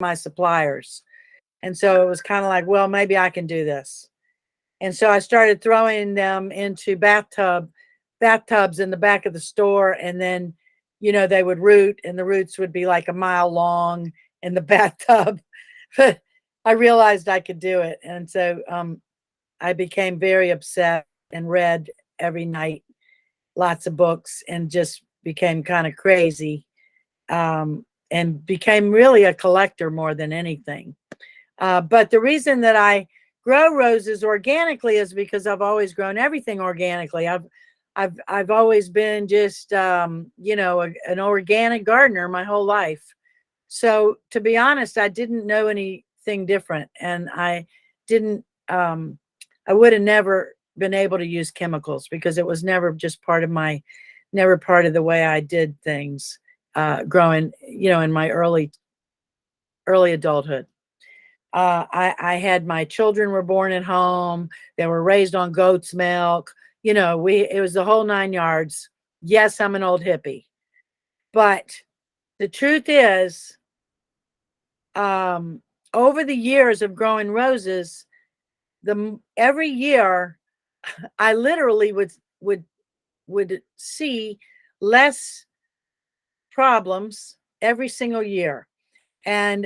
my suppliers. And so it was kind of like, well, maybe I can do this. And so I started throwing them into bathtubs in the back of the store. And then, they would root, and the roots would be like a mile long in the bathtub. But I realized I could do it. And so I became very upset and read every night lots of books and just became kind of crazy, and became really a collector more than anything. But the reason that I grow roses organically is because I've always grown everything organically. I've always been just an organic gardener my whole life. So to be honest, I didn't know anything different, and I didn't. I would have never been able to use chemicals because it was never just never part of the way I did things growing, in my early adulthood. I had my children were born at home. They were raised on goat's milk. It was the whole 9 yards. Yes, I'm an old hippie, but the truth is, over the years of growing roses, every year I literally would see less problems every single year. And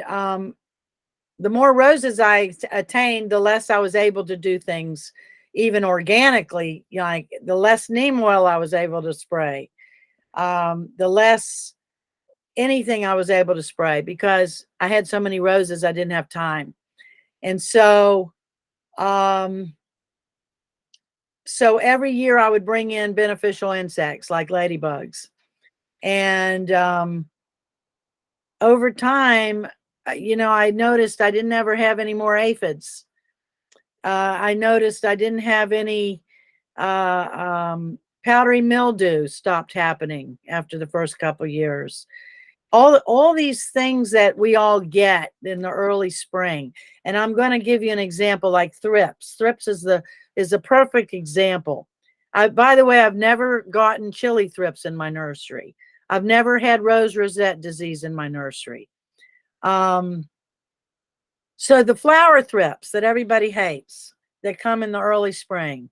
the more roses I attained, the less I was able to do things, even organically. Like the less neem oil I was able to spray, the less anything I was able to spray, because I had so many roses I didn't have time. And so so every year I would bring in beneficial insects like ladybugs. And over time, I noticed I didn't ever have any more aphids. I noticed I didn't have any powdery mildew stopped happening after the first couple years. All these things that we all get in the early spring. And I'm going to give you an example like thrips. Thrips is a perfect example. By the way, I've never gotten chili thrips in my nursery. I've never had rose rosette disease in my nursery. So the flower thrips that everybody hates, that come in the early spring,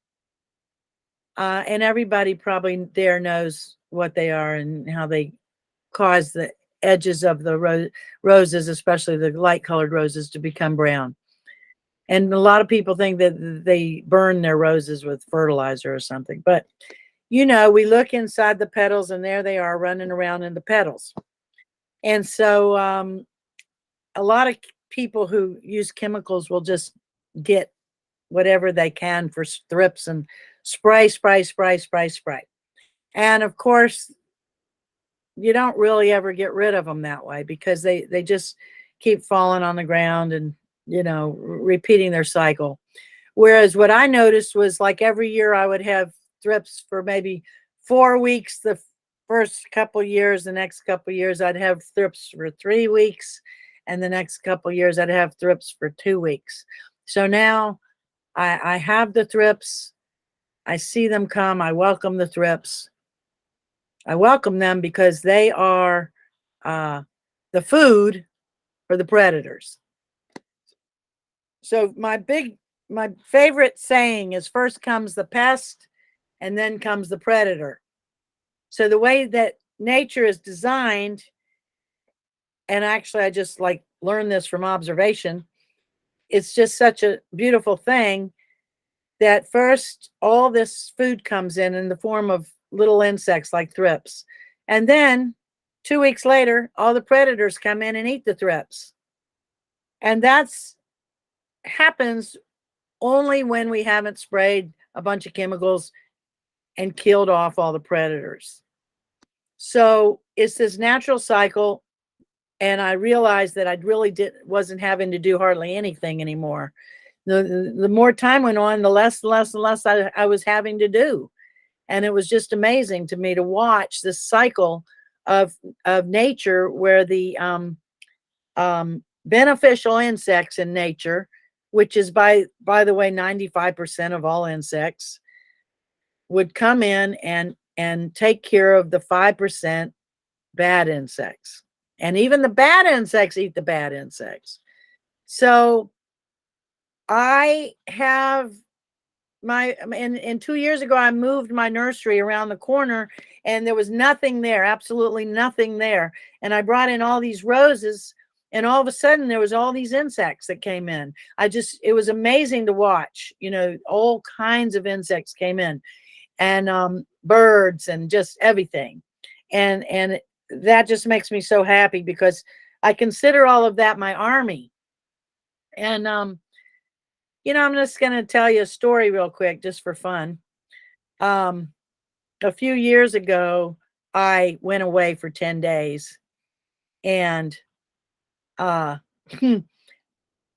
and everybody probably there knows what they are and how they cause the edges of the roses, especially the light colored roses, to become brown. And a lot of people think that they burn their roses with fertilizer or something. But, we look inside the petals, and there they are running around in the petals. And so a lot of people who use chemicals will just get whatever they can for thrips and spray. And of course, you don't really ever get rid of them that way, because they just keep falling on the ground and, repeating their cycle. Whereas what I noticed was, like, every year I would have thrips for maybe 4 weeks. The first couple years, the next couple years, I'd have thrips for 3 weeks. And the next couple years, I'd have thrips for 2 weeks. So now I have the thrips. I see them come. I welcome the thrips. I welcome them because they are the food for the predators. So my favorite saying is, first comes the pest and then comes the predator. So the way that nature is designed, and actually I just learned this from observation, it's just such a beautiful thing that first all this food comes in the form of little insects like thrips. And then 2 weeks later, all the predators come in and eat the thrips. And that's happens only when we haven't sprayed a bunch of chemicals and killed off all the predators. So it's this natural cycle. And I realized that I really wasn't having to do hardly anything anymore. The more time went on, the less I was having to do. And it was just amazing to me to watch this cycle of nature, where the beneficial insects in nature, which is by the way 95% of all insects, would come in and take care of the 5% bad insects. And even the bad insects eat the bad insects. So I have and 2 years ago, I moved my nursery around the corner and there was nothing there, absolutely nothing there. And I brought in all these roses and all of a sudden there was all these insects that came in. It was amazing to watch, all kinds of insects came in, and birds and just everything. And that just makes me so happy because I consider all of that my army. And I'm just going to tell you a story real quick, just for fun. A few years ago, I went away for 10 days, and I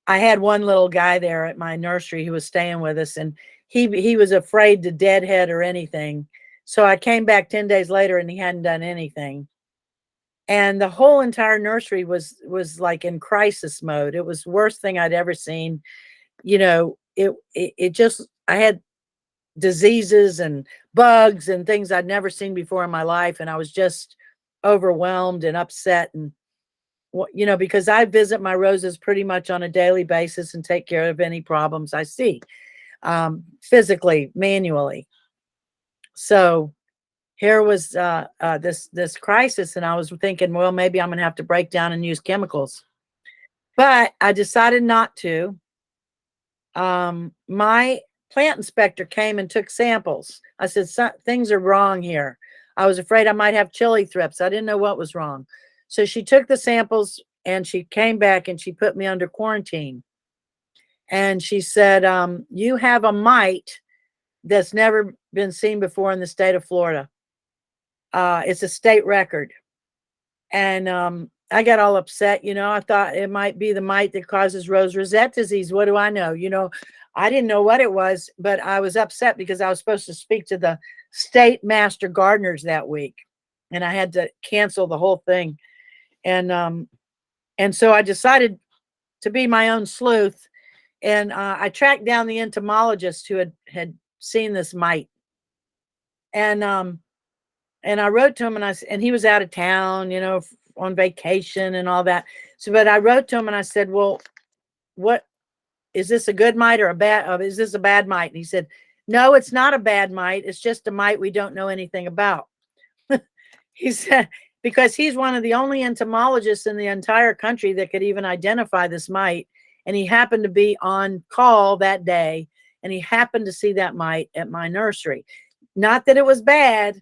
had one little guy there at my nursery who was staying with us, and he was afraid to deadhead or anything. So I came back 10 days later, and he hadn't done anything. And the whole entire nursery was like in crisis mode. It was the worst thing I'd ever seen. It just, I had diseases and bugs and things I'd never seen before in my life. And I was just overwhelmed and upset. And, because I visit my roses pretty much on a daily basis and take care of any problems I see, physically, manually. So here was this crisis. And I was thinking, well, maybe I'm going to have to break down and use chemicals. But I decided not to. My plant inspector came and took samples. I said, things are wrong here. I was afraid I might have chili thrips. I didn't know what was wrong. So she took the samples and she came back and she put me under quarantine. And she said, you have a mite that's never been seen before in the state of Florida. It's a state record. And I got all upset. I thought it might be the mite that causes rose rosette disease. What do I know? I didn't know what it was, but I was upset because I was supposed to speak to the state master gardeners that week, and I had to cancel the whole thing. And so I decided to be my own sleuth, and I tracked down the entomologist who had seen this mite, and I wrote to him, and he was out of town, on vacation and all that. So, but I wrote to him and I said, well, what is this, a good mite or is this a bad mite? And he said, no, it's not a bad mite. It's just a mite we don't know anything about. He said, because he's one of the only entomologists in the entire country that could even identify this mite. And he happened to be on call that day, and he happened to see that mite at my nursery. Not that it was bad.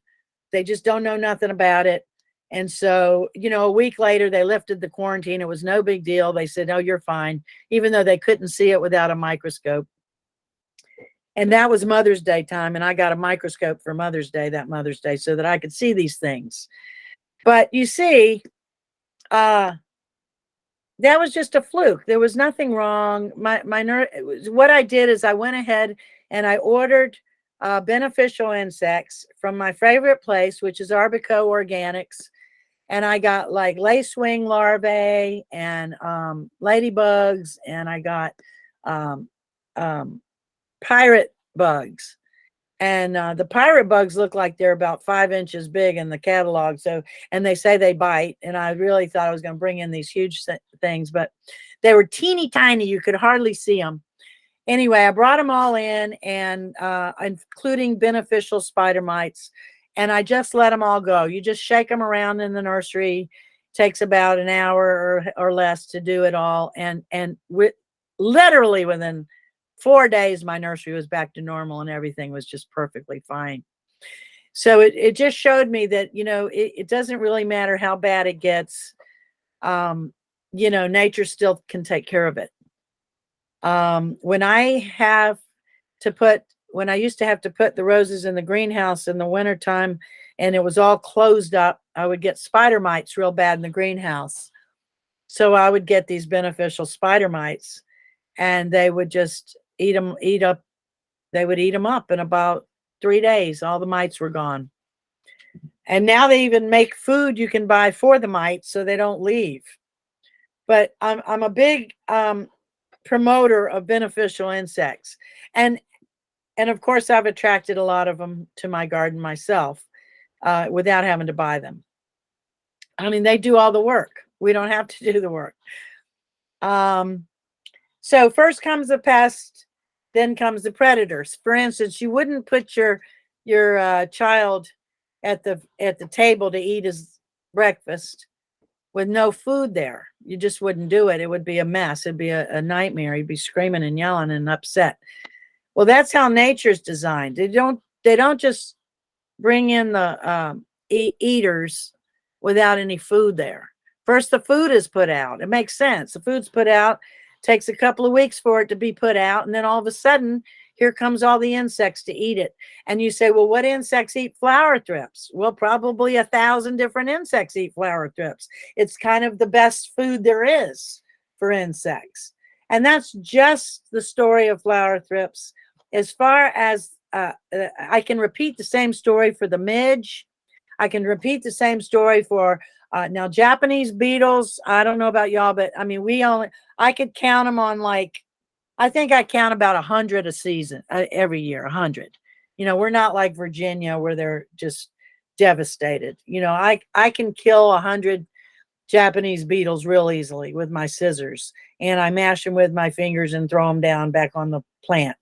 They just don't know nothing about it. And so, a week later, they lifted the quarantine. It was no big deal. They said, oh, you're fine, even though they couldn't see it without a microscope. And that was Mother's Day time. And I got a microscope for Mother's Day, that Mother's Day, so that I could see these things. But you see, that was just a fluke. There was nothing wrong. What I did is I went ahead and I ordered beneficial insects from my favorite place, which is Arbico Organics. And I got like lacewing larvae and ladybugs, and I got pirate bugs. And the pirate bugs look like they're about 5 inches big in the catalog. So, and they say they bite. And I really thought I was going to bring in these huge things, but they were teeny tiny. You could hardly see them. Anyway, I brought them all in, and including beneficial spider mites. And I just let them all go. You just shake them around in the nursery. Takes about an hour or less to do it all. And literally within 4 days, my nursery was back to normal and everything was just perfectly fine. So it just showed me that, it doesn't really matter how bad it gets. Nature still can take care of it. When I used to have to put the roses in the greenhouse in the wintertime and it was all closed up, I would get spider mites real bad in the greenhouse. So I would get these beneficial spider mites, and they would just eat them up in about 3 days. All the mites were gone. And now they even make food you can buy for the mites so they don't leave. But I'm a big promoter of beneficial insects. And of course, I've attracted a lot of them to my garden myself without having to buy them. I mean, they do all the work. We don't have to do the work. So first comes the pest, then comes the predators. For instance, you wouldn't put your child at the table to eat his breakfast with no food there. You just wouldn't do it. It would be a mess. It'd be a nightmare. He'd be screaming and yelling and upset. Well, that's how nature's designed. They don't just bring in the eaters without any food there. First, the food is put out. It makes sense. The food's put out, takes a couple of weeks for it to be put out, and then all of a sudden, here comes all the insects to eat it. And you say, well, what insects eat flower thrips? Well, probably 1,000 different insects eat flower thrips. It's kind of the best food there is for insects. And that's just the story of flower thrips. As far as I can repeat the same story for the midge. I can repeat the same story for now Japanese beetles. I don't know about y'all, but I mean, I could count them on, like, I think I count about 100 a season, every year, 100. You know, we're not like Virginia where they're just devastated. You know, I can kill 100 Japanese beetles real easily with my scissors, and I mash them with my fingers and throw them down back on the plant.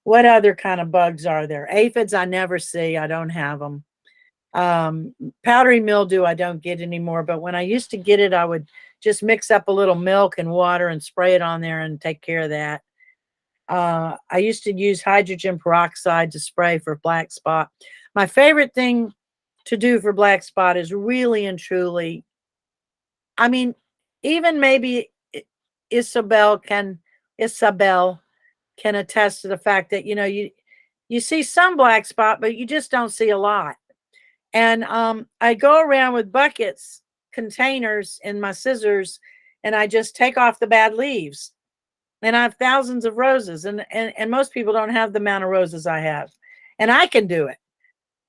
What other kind of bugs are there? Aphids I never see. I don't have them. Powdery mildew I don't get anymore, but when I used to get it, I would just mix up a little milk and water and spray it on there and take care of that. I used to use hydrogen peroxide to spray for black spot. My favorite thing to do for black spot is really and truly, I mean, even maybe Isabel can attest to the fact that, you know, you see some black spot, but you just don't see a lot. And I go around with buckets, containers, and my scissors, and I just take off the bad leaves. And I have thousands of roses, and most people don't have the amount of roses I have, and I can do it.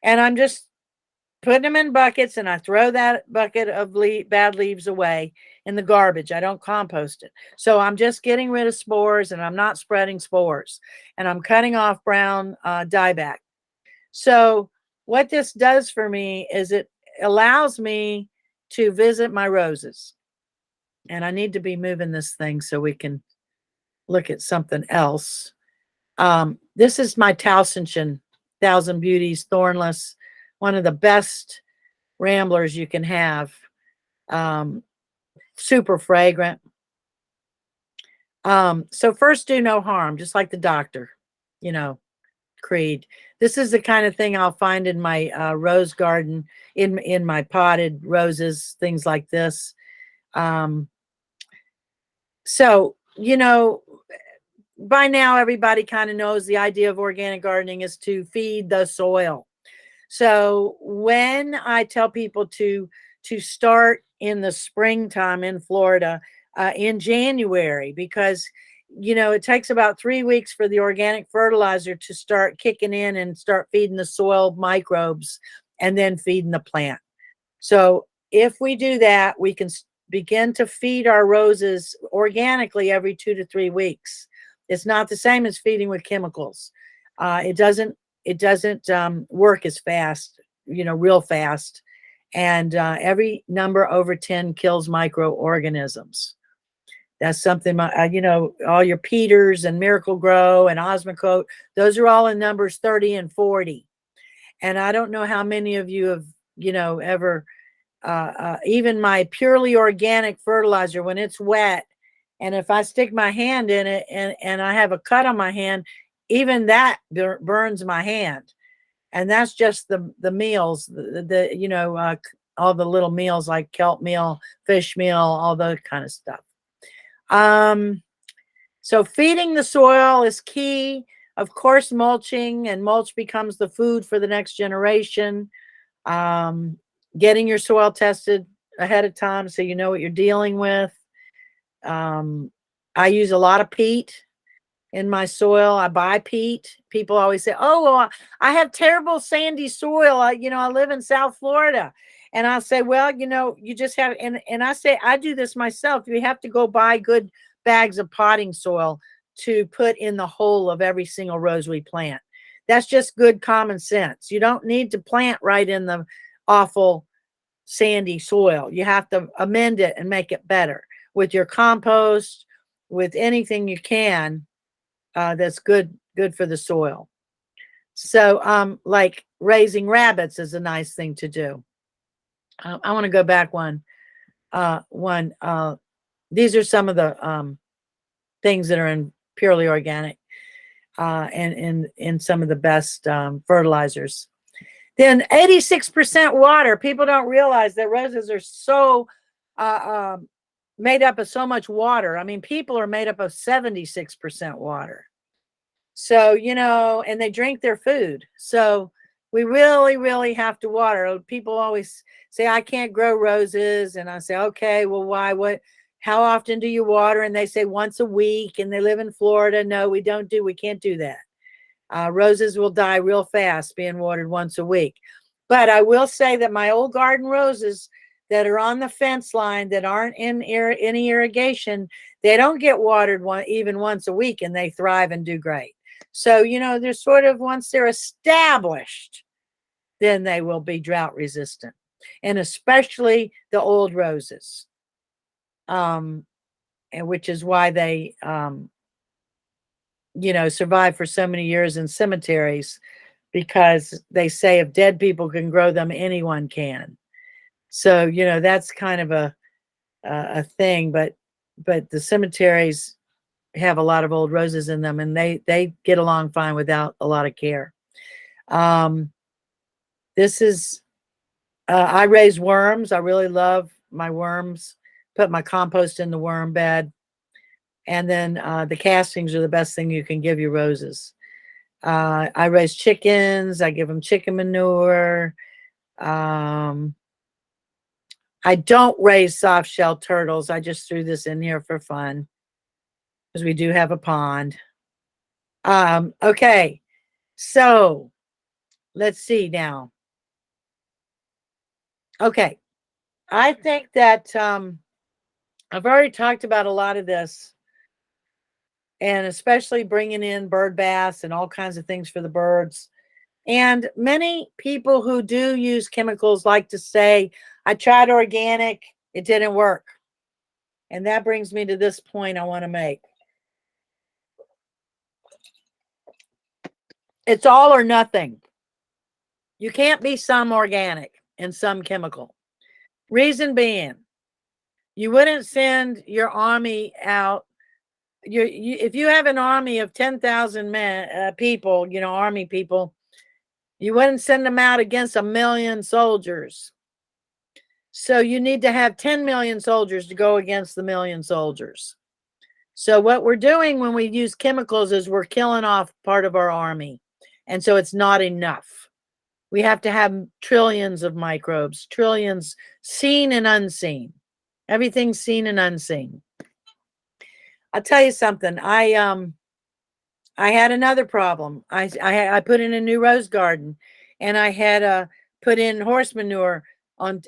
And I'm just putting them in buckets, and I throw that bucket of bad leaves away in the garbage. I don't compost it. So I'm just getting rid of spores, and I'm not spreading spores, and I'm cutting off brown dieback. So what this does for me is it allows me to visit my roses. And I need to be moving this thing so we can look at something else. This is my Towsonchen, Thousand Beauties, thornless, one of the best ramblers you can have. Super fragrant. So first do no harm, just like the doctor, you know, creed. This is the kind of thing I'll find in my rose garden, in my potted roses, things like this. So, you know, by now everybody kind of knows the idea of organic gardening is to feed the soil. So when I tell people to start in the springtime in Florida, in January, because, you know, it takes about 3 weeks for the organic fertilizer to start kicking in and start feeding the soil microbes and then feeding the plant. So if we do that, we can begin to feed our roses organically every 2 to 3 weeks. It's not the same as feeding with chemicals. It doesn't work as fast, you know, real fast. And every number over 10 kills microorganisms. That's something, you know, all your Peters and Miracle Grow and Osmocote, those are all in numbers 30 and 40. And I don't know how many of you have, you know, ever, even my purely organic fertilizer, when it's wet, and if I stick my hand in it and I have a cut on my hand, even that burns my hand. And that's just the meals, the you know, all the little meals like kelp meal, fish meal, all that kind of stuff. So feeding the soil is key. Of course, mulching, and mulch becomes the food for the next generation. Getting your soil tested ahead of time so you know what you're dealing with. I use a lot of peat in my soil. I buy peat. People always say, oh, well, I have terrible sandy soil. You know, I live in South Florida. And I'll say, well, you know, you just have, and I say, I do this myself. You have to go buy good bags of potting soil to put in the hole of every single rose we plant. That's just good common sense. You don't need to plant right in the awful sandy soil. You have to amend it and make it better with your compost, with anything you can that's good for the soil. So like raising rabbits is a nice thing to do. I want to go back one. These are some of the things that are in purely organic and in some of the best fertilizers. Then 86% water. People don't realize that roses are so made up of so much water. I mean, people are made up of 76% water. So, and they drink their food. So we really, really have to water. People always say, I can't grow roses. And I say, okay, well, why? How often do you water? And they say once a week, and they live in Florida. No, we can't do that. Roses will die real fast being watered once a week. But I will say that my old garden roses that are on the fence line that aren't in any irrigation, they don't get watered even once a week, and they thrive and do great. So, they're sort of, once they're established, then they will be drought resistant, and especially the old roses, and which is why they, survive for so many years in cemeteries, because they say if dead people can grow them, anyone can. So, that's kind of a thing, but the cemeteries have a lot of old roses in them, and they get along fine without a lot of care. This is, I raise worms. I really love my worms. Put my compost in the worm bed. And then the castings are the best thing you can give your roses. I raise chickens. I give them chicken manure. I don't raise soft shell turtles. I just threw this in here for fun because we do have a pond. Okay, so let's see now. Okay, I think that I've already talked about a lot of this, and especially bringing in bird baths and all kinds of things for the birds. And many people who do use chemicals like to say, I tried organic, it didn't work. And that brings me to this point I want to make. It's all or nothing. You can't be some organic and some chemical. Reason being, you wouldn't send your army out. If you have an army of 10,000 men, people, army people, you wouldn't send them out against 1 million soldiers. So you need to have 10 million soldiers to go against the 1 million soldiers. So what we're doing when we use chemicals is we're killing off part of our army. And so it's not enough. We have to have trillions of microbes, trillions seen and unseen. Everything's seen and unseen. I'll tell you something. I had another problem. I put in a new rose garden, and I had put in horse manure on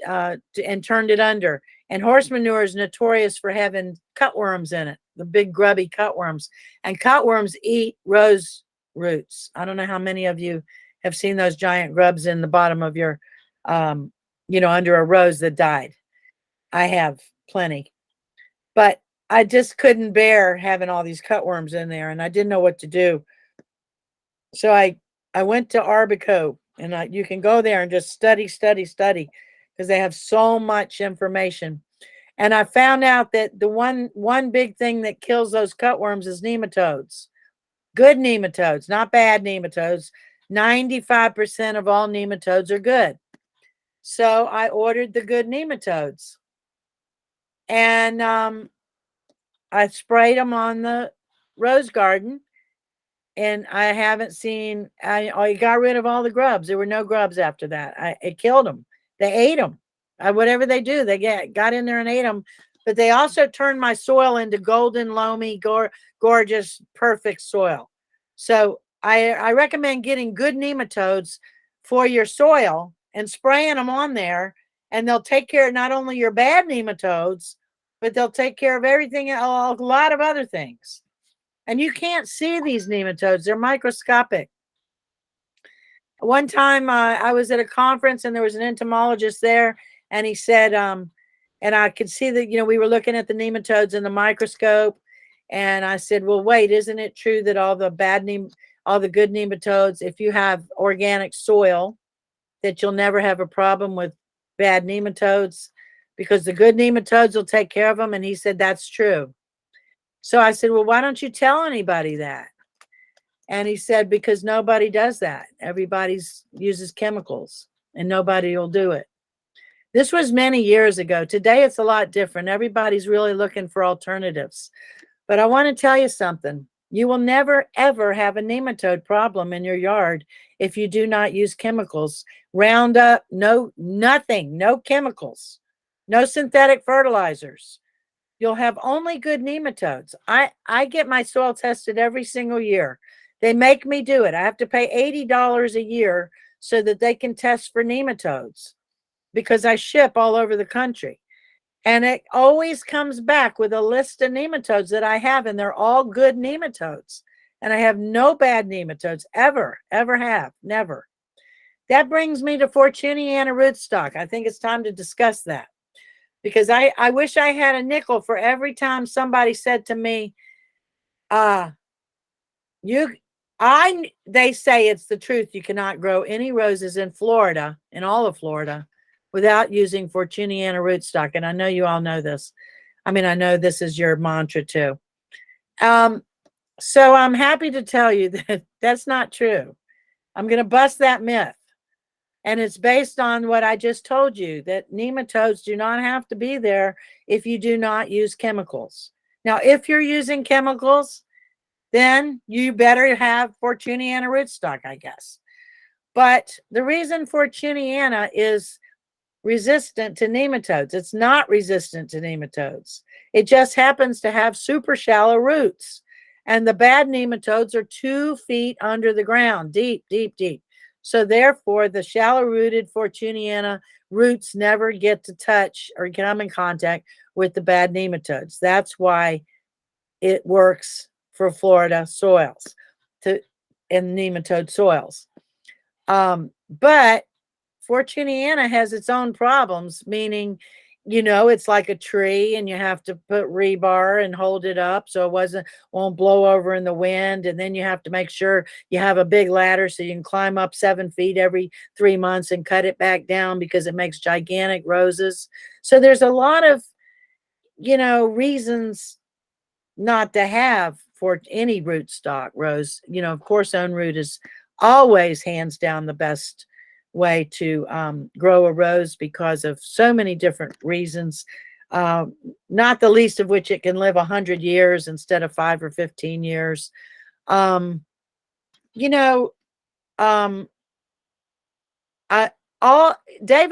and turned it under. And horse manure is notorious for having cutworms in it, the big grubby cutworms. And cutworms eat rose roots. I don't know how many of you have seen those giant grubs in the bottom of your, under a rose that died. I have plenty. But I just couldn't bear having all these cutworms in there, and I didn't know what to do. So I went to Arbico, and you can go there and just study, because they have so much information. And I found out that the one big thing that kills those cutworms is nematodes. Good nematodes, not bad nematodes. 95% of all nematodes are good. So I ordered the good nematodes. And I sprayed them on the rose garden, and I haven't seen, I got rid of all the grubs. There were no grubs after that. It killed them. They ate them. Whatever they do, they got in there and ate them. But they also turned my soil into golden, loamy, gorgeous, perfect soil. So I recommend getting good nematodes for your soil and spraying them on there, and they'll take care of not only your bad nematodes, but they'll take care of everything, a lot of other things. And you can't see these nematodes. They're microscopic. One time I was at a conference, and there was an entomologist there, And he said, and I could see that, we were looking at the nematodes in the microscope. And I said, well, wait, isn't it true that all the good nematodes, if you have organic soil, that you'll never have a problem with bad nematodes because the good nematodes will take care of them? And he said, that's true. So I said, well, why don't you tell anybody that? And he said, because nobody does that. Everybody uses chemicals and nobody will do it. This was many years ago. Today, it's a lot different. Everybody's really looking for alternatives. But I want to tell you something. You will never, ever have a nematode problem in your yard if you do not use chemicals. Roundup, nothing, no chemicals, no synthetic fertilizers. You'll have only good nematodes. I get my soil tested every single year. They make me do it. I have to pay $80 a year so that they can test for nematodes because I ship all over the country. And it always comes back with a list of nematodes that I have, and they're all good nematodes. And I have no bad nematodes ever have, never. That brings me to Fortuniana rootstock. I think it's time to discuss that because I wish I had a nickel for every time somebody said to me, they say it's the truth. You cannot grow any roses in Florida, in all of Florida, without using Fortuniana rootstock. And I know you all know this. I mean, I know this is your mantra too. So I'm happy to tell you that that's not true. I'm going to bust that myth. And it's based on what I just told you, that nematodes do not have to be there if you do not use chemicals. Now, if you're using chemicals, then you better have Fortuniana rootstock, I guess. But the reason Fortuniana is resistant to nematodes, it's not resistant to nematodes. It just happens to have super shallow roots. And the bad nematodes are 2 feet under the ground, deep, deep, deep. So therefore, the shallow-rooted Fortuniana roots never get to touch or come in contact with the bad nematodes. That's why it works for Florida soils and nematode soils. But Fortuniana has its own problems, meaning, it's like a tree and you have to put rebar and hold it up so it won't blow over in the wind. And then you have to make sure you have a big ladder so you can climb up 7 feet every 3 months and cut it back down because it makes gigantic roses. So there's a lot of, reasons not to have for any rootstock rose. Of course, own root is always hands down the best way to grow a rose because of so many different reasons, not the least of which it can live 100 years instead of 5 or 15 years. David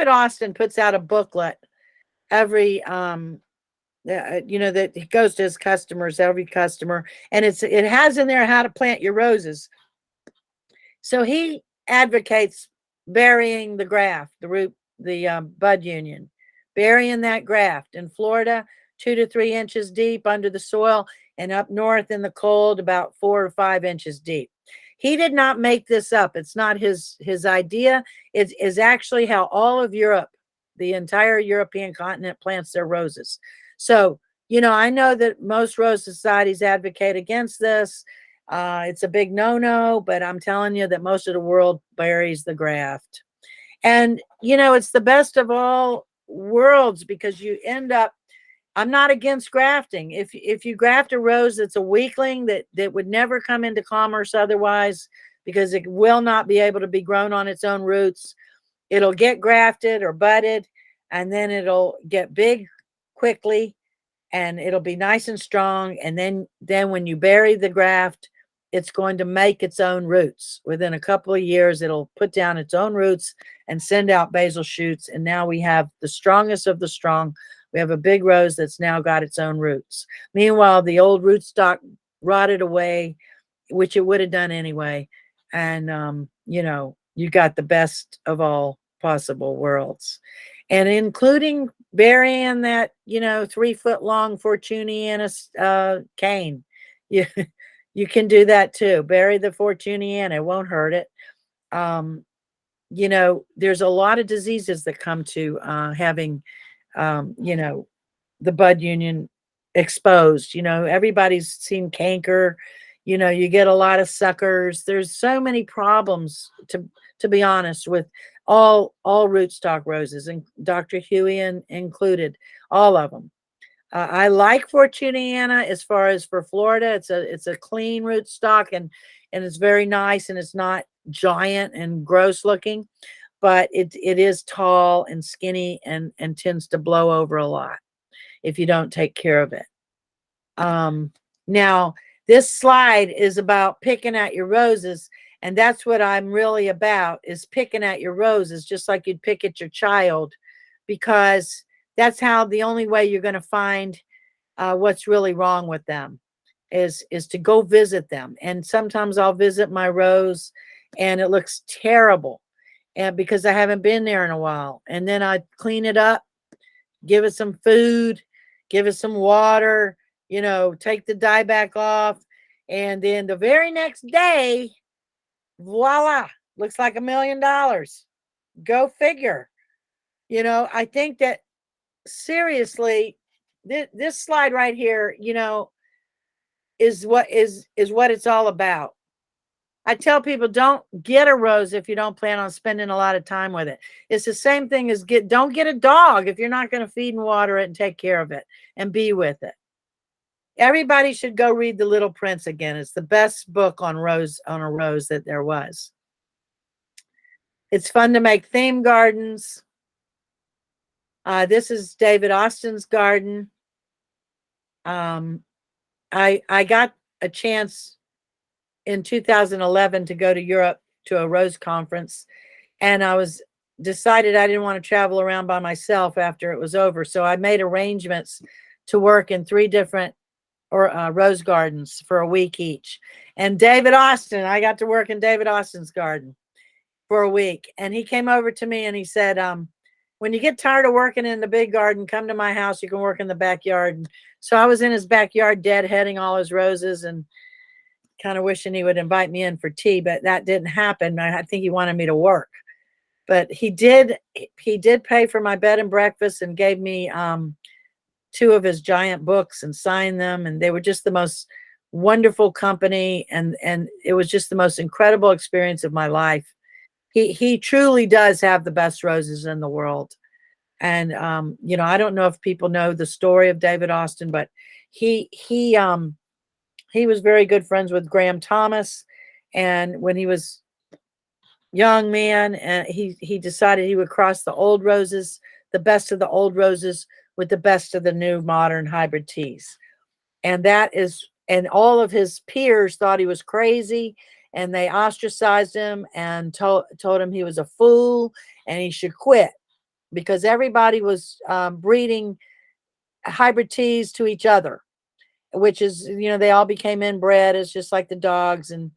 Austin puts out a booklet every that he goes to his customers, every customer, and it has in there how to plant your roses. So he advocates burying the graft, the root, the bud union, burying that graft in Florida, 2 to 3 inches deep under the soil, and up north in the cold, about 4 or 5 inches deep. He did not make this up. It's not his idea. It is actually how all of Europe, the entire European continent, plants their roses. So, I know that most rose societies advocate against this. It's a big no-no, but I'm telling you that most of the world buries the graft. And, it's the best of all worlds because you end up, I'm not against grafting. If you graft a rose that's a weakling that would never come into commerce otherwise because it will not be able to be grown on its own roots, it'll get grafted or budded, and then it'll get big quickly and it'll be nice and strong. And then when you bury the graft, it's going to make its own roots. Within a couple of years, it'll put down its own roots and send out basal shoots. And now we have the strongest of the strong. We have a big rose that's now got its own roots. Meanwhile, the old rootstock rotted away, which it would have done anyway. And, you got the best of all possible worlds. And including burying that, 3 foot long Fortuniana cane. You can do that too. Bury the Fortuniana. It won't hurt it. there's a lot of diseases that come to having, you know, the bud union exposed. Everybody's seen canker. You get a lot of suckers. There's so many problems, to be honest, with all rootstock roses, and Dr. Huey included, all of them. I like Fortuniana as far as for Florida. It's a clean rootstock, and it's very nice, and it's not giant and gross looking, but it is tall and skinny, and tends to blow over a lot if you don't take care of it. Now this slide is about picking at your roses, and that's what I'm really about, is picking at your roses, just like you'd pick at your child, because that's how, the only way you're going to find what's really wrong with them is to go visit them. And sometimes I'll visit my rose and it looks terrible, and because I haven't been there in a while, and then I clean it up, give it some food, give it some water, take the dye back off, and then the very next day, voila, looks like $1 million. Go figure. I think that, seriously, this slide right here, is what it's all about. I tell people, don't get a rose if you don't plan on spending a lot of time with it. It's the same thing as don't get a dog if you're not going to feed and water it and take care of it and be with it. Everybody should go read The Little Prince again. It's the best book on a rose that there was. It's fun to make theme gardens. This is David Austin's garden. I got a chance in 2011 to go to Europe to a rose conference, and I decided I didn't want to travel around by myself after it was over. So I made arrangements to work in 3 different rose gardens for a week each. And I got to work in David Austin's garden for a week. And he came over to me and he said, when you get tired of working in the big garden, come to my house. You can work in the backyard. And so I was in his backyard deadheading all his roses, and kind of wishing he would invite me in for tea, but that didn't happen. I think he wanted me to work, but he did pay for my bed and breakfast, and gave me 2 of his giant books and signed them. And they were just the most wonderful company. And it was just the most incredible experience of my life. He truly does have the best roses in the world. And, I don't know if people know the story of David Austin, but he was very good friends with Graham Thomas. And when he was young man, he decided he would cross the old roses, the best of the old roses, with the best of the new modern hybrid teas. And all of his peers thought he was crazy, and they ostracized him and told him he was a fool and he should quit, because everybody was breeding hybrid teas to each other, which is, they all became inbred. It's just like the dogs. And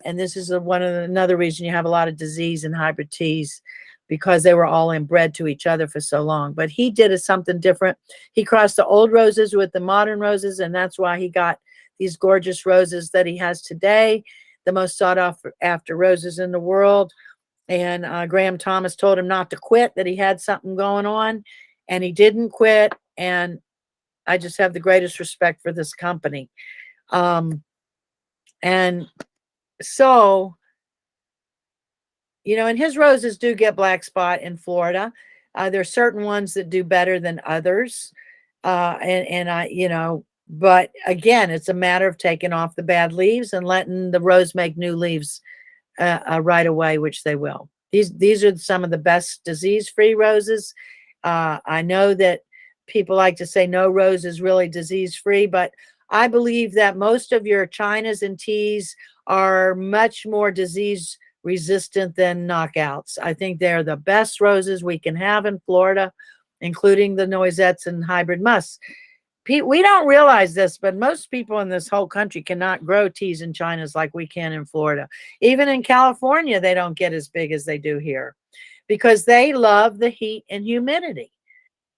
this is another reason you have a lot of disease in hybrid teas, because they were all inbred to each other for so long. But he did something different. He crossed the old roses with the modern roses, and that's why he got these gorgeous roses that he has today, the most sought after roses in the world. And Graham Thomas told him not to quit, that he had something going on, and he didn't quit. And I just have the greatest respect for this company. And so, and his roses do get black spot in Florida. There are certain ones that do better than others. But again, it's a matter of taking off the bad leaves and letting the rose make new leaves right away, which they will. These are some of the best disease-free roses. I know that people like to say no rose is really disease-free, but I believe that most of your Chinas and teas are much more disease-resistant than knockouts. I think they're the best roses we can have in Florida, including the noisettes and hybrid musks. We don't realize this, but most people in this whole country cannot grow teas and Chinas like we can in Florida. Even in California, they don't get as big as they do here, because they love the heat and humidity.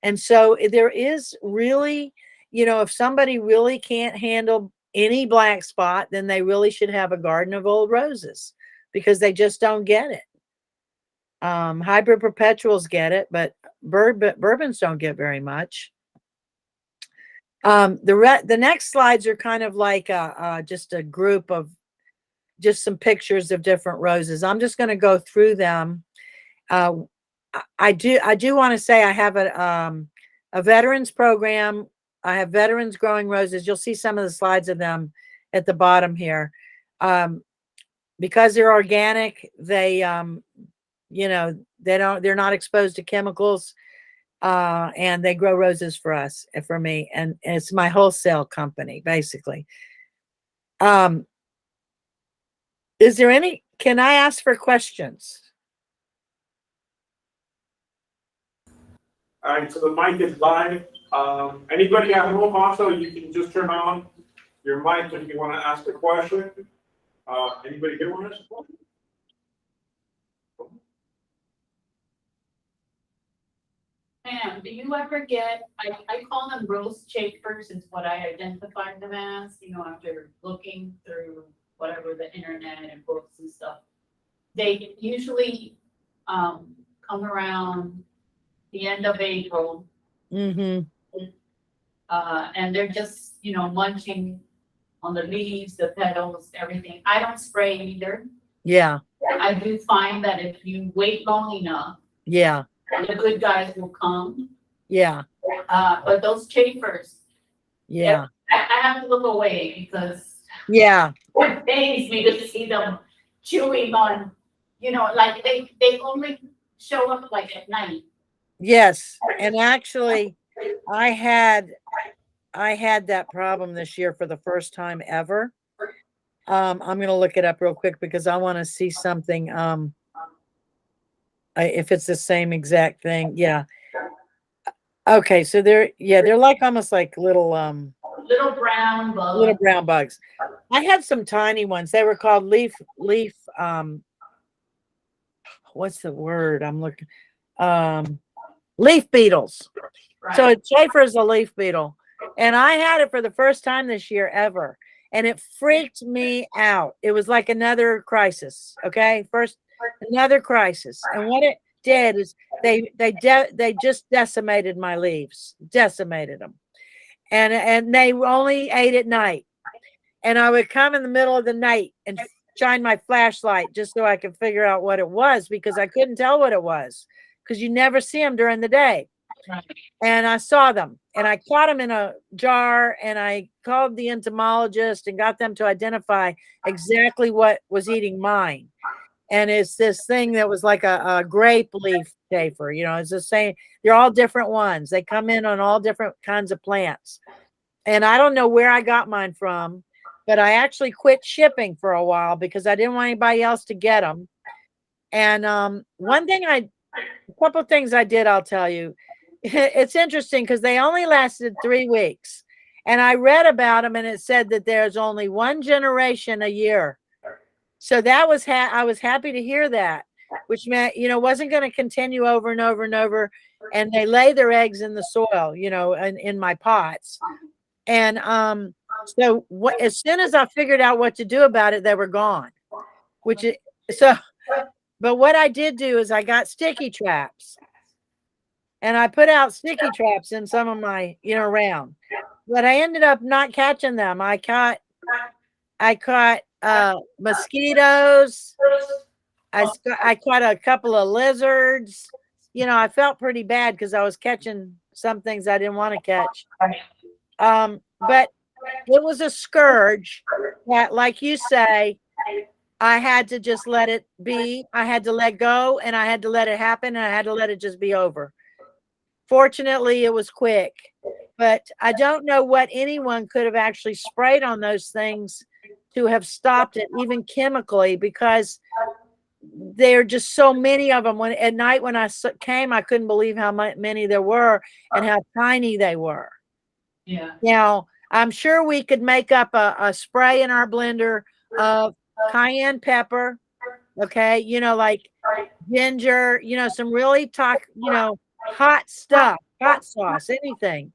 And so there is really, if somebody really can't handle any black spot, then they really should have a garden of old roses, because they just don't get it. Hybrid perpetuals get it, but bourbons don't get very much. The next slides are kind of like just a group of just some pictures of different roses. I'm just going to go through them. I do want to say I have a veterans program. I have veterans growing roses. You'll see some of the slides of them at the bottom here. Because they're organic, they they're not exposed to chemicals, and they grow roses for us, for me, and it's my wholesale company basically. Is there any, can I ask for questions? All right, so the mic is live. Anybody at home also, you can just turn on your mic if you want to ask a question. Anybody here want to ask a question? Ma'am, do you ever get, I call them rose chafers is what I identify them as, after looking through whatever the internet and books and stuff. They usually come around the end of April. Mm-hmm. And they're just, munching on the leaves, the petals, everything. I don't spray either. Yeah. I do find that if you wait long enough, yeah, the good guys will come. Yeah. But those chafers, Yeah. I have to look away because Yeah. it pains me to see them chewing on, like they only show up like at night. Yes. And actually, I had that problem this year for the first time ever. I'm going to look it up real quick because I want to see something. If it's the same exact thing. Yeah. Okay. So they're like almost like little brown bugs. Little brown bugs. I had some tiny ones. They were called leaf, what's the word I'm looking, leaf beetles. Right. So a chafer is a leaf beetle. And I had it for the first time this year ever. And it freaked me out. It was like another crisis. Okay. Another crisis. And what it did is they just decimated my leaves, decimated them. And they only ate at night. And I would come in the middle of the night and shine my flashlight just so I could figure out what it was, because I couldn't tell what it was, because you never see them during the day. Right. And I saw them and I caught them in a jar, and I called the entomologist and got them to identify exactly what was eating mine. And it's this thing that was like a grape leaf chafer. It's the same. They're all different ones. They come in on all different kinds of plants. And I don't know where I got mine from, but I actually quit shipping for a while because I didn't want anybody else to get them. And a couple of things I did, I'll tell you. It's interesting because they only lasted 3 weeks. And I read about them, and it said that there's only one generation a year. So that was, I was happy to hear that, which meant, wasn't going to continue over and over and over. And they lay their eggs in the soil, in my pots. And so as soon as I figured out what to do about it, they were gone. But what I did do is I got sticky traps. And I put out sticky traps in some of my, around. But I ended up not catching them. I caught mosquitoes. I caught a couple of lizards. I felt pretty bad because I was catching some things I didn't want to catch. But it was a scourge that, like you say, I had to just let it be. I had to let go, and I had to let it happen, and I had to let it just be over. Fortunately, it was quick, but I don't know what anyone could have actually sprayed on those things to have stopped it, even chemically, because there are just so many of them. At night when I came, I couldn't believe how many there were and how tiny they were. Yeah. Now, I'm sure we could make up a spray in our blender of cayenne pepper, okay, like ginger, some really hot stuff, hot sauce, anything,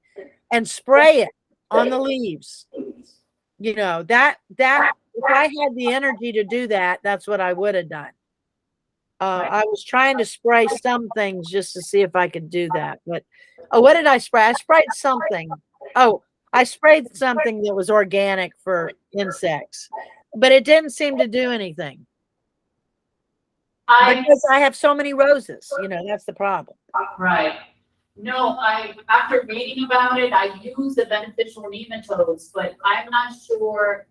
and spray it on the leaves. That if I had the energy to do that, that's what I would have done. I was trying to spray some things just to see if I could do that. But what did I spray? I sprayed something. Oh, I sprayed something that was organic for insects, but it didn't seem to do anything because I have so many roses. That's the problem. Right. No, after reading about it, I use the beneficial nematodes, but I'm not sure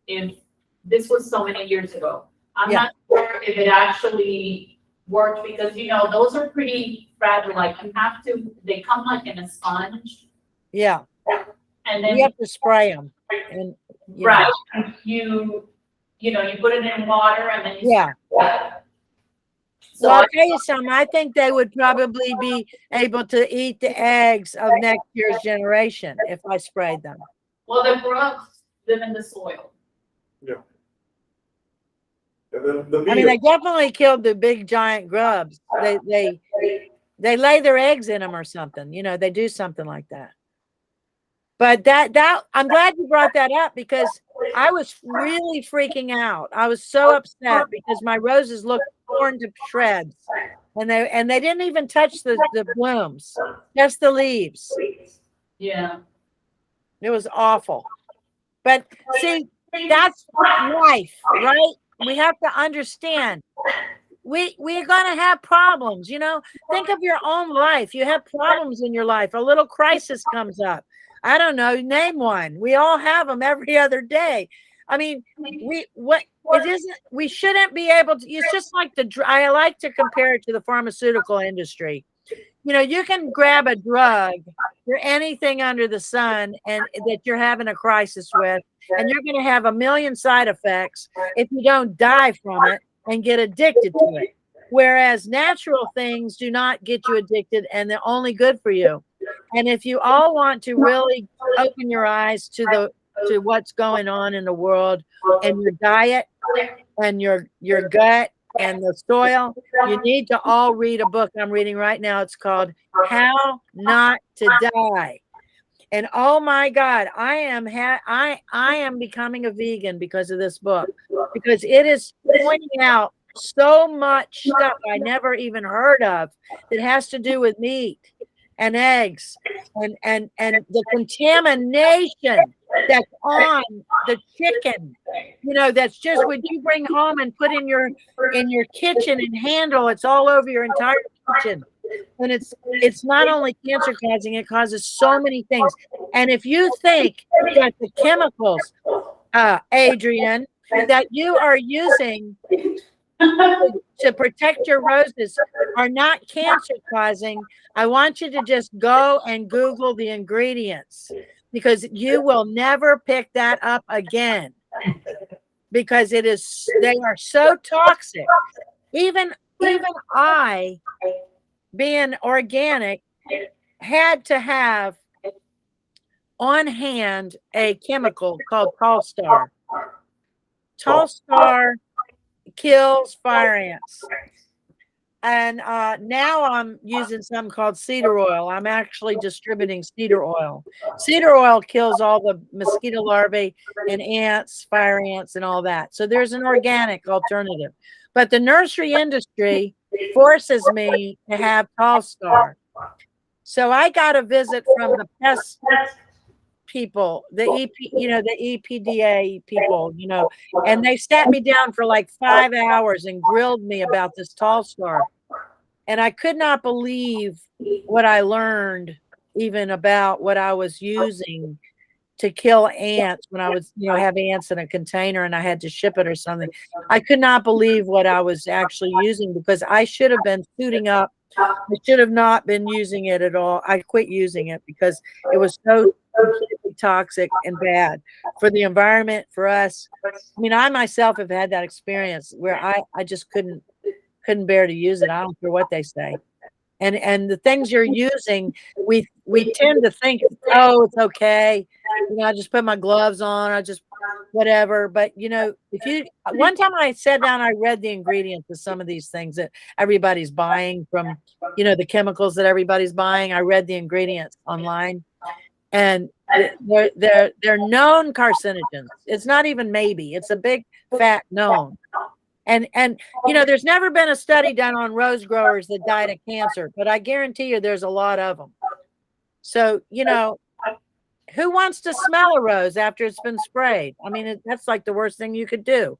if this was so many years ago. I'm Yeah. not sure if it actually worked because, those are pretty fragile. Like they come like in a sponge. Yeah. And then You have to spray them. And right. You put it in water and then yeah. So Well, I'll tell you something. I think they would probably be able to eat the eggs of next year's generation if I sprayed them. Well, the grubs live in the soil. Yeah. And then I mean, they definitely killed the big giant grubs. They lay their eggs in them or something. They do something like that. But that I'm glad you brought that up because I was really freaking out. I was so upset because my roses looked torn to shreds, and they didn't even touch the blooms, just the leaves. Yeah. It was awful. But see, that's life, right? We have to understand. We're gonna have problems. Think of your own life. You have problems in your life. A little crisis comes up. I don't know, name one. We all have them every other day. I mean, we shouldn't be able to. It's just like I like to compare it to the pharmaceutical industry. You can grab a drug for anything under the sun and that you're having a crisis with, and you're going to have a million side effects if you don't die from it and get addicted to it. Whereas natural things do not get you addicted, and they're only good for you. And if you all want to really open your eyes to what's going on in the world and your diet and your gut and the soil, you need to all read a book I'm reading right now. It's called How Not to Die. And oh my God, I am becoming a vegan because of this book, because it is pointing out so much stuff I never even heard of that has to do with meat and eggs and the contamination that's on the chicken, that's just what you bring home and put in your kitchen and handle. It's all over your entire kitchen. And it's not only cancer causing, it causes so many things. And if you think that the chemicals, Adrian, that you are using to protect your roses are not cancer causing, I want you to just go and Google the ingredients, because you will never pick that up again, because they are so toxic. Even I, being organic, had to have on hand a chemical called Tallstar. Tallstar kills fire ants. And now I'm using something called cedar oil. I'm actually distributing cedar oil. Cedar oil kills all the mosquito larvae and ants, fire ants, and all that. So there's an organic alternative. But the nursery industry forces me to have Tallstar. So I got a visit from the pest people, the EPDA people, and they sat me down for like 5 hours and grilled me about this Tallstar. And I could not believe what I learned, even about what I was using to kill ants when I was, have ants in a container and I had to ship it or something. I could not believe what I was actually using, because I should have been suiting up. I should have not been using it at all. I quit using it because it was so completely toxic and bad for the environment, for us. I mean, I myself have had that experience where I just couldn't bear to use it. I don't care what they say. And the things you're using, we tend to think, oh, it's okay. I just put my gloves on, I just whatever. But one time I sat down, I read the ingredients of some of these things that everybody's buying from, the chemicals that everybody's buying. I read the ingredients online, and they're known carcinogens. It's not even maybe, it's a big fat known. And you know, there's never been a study done on rose growers that died of cancer, but I guarantee you there's a lot of them. So, you know, who wants to smell a rose after it's been sprayed? I mean, that's like the worst thing you could do.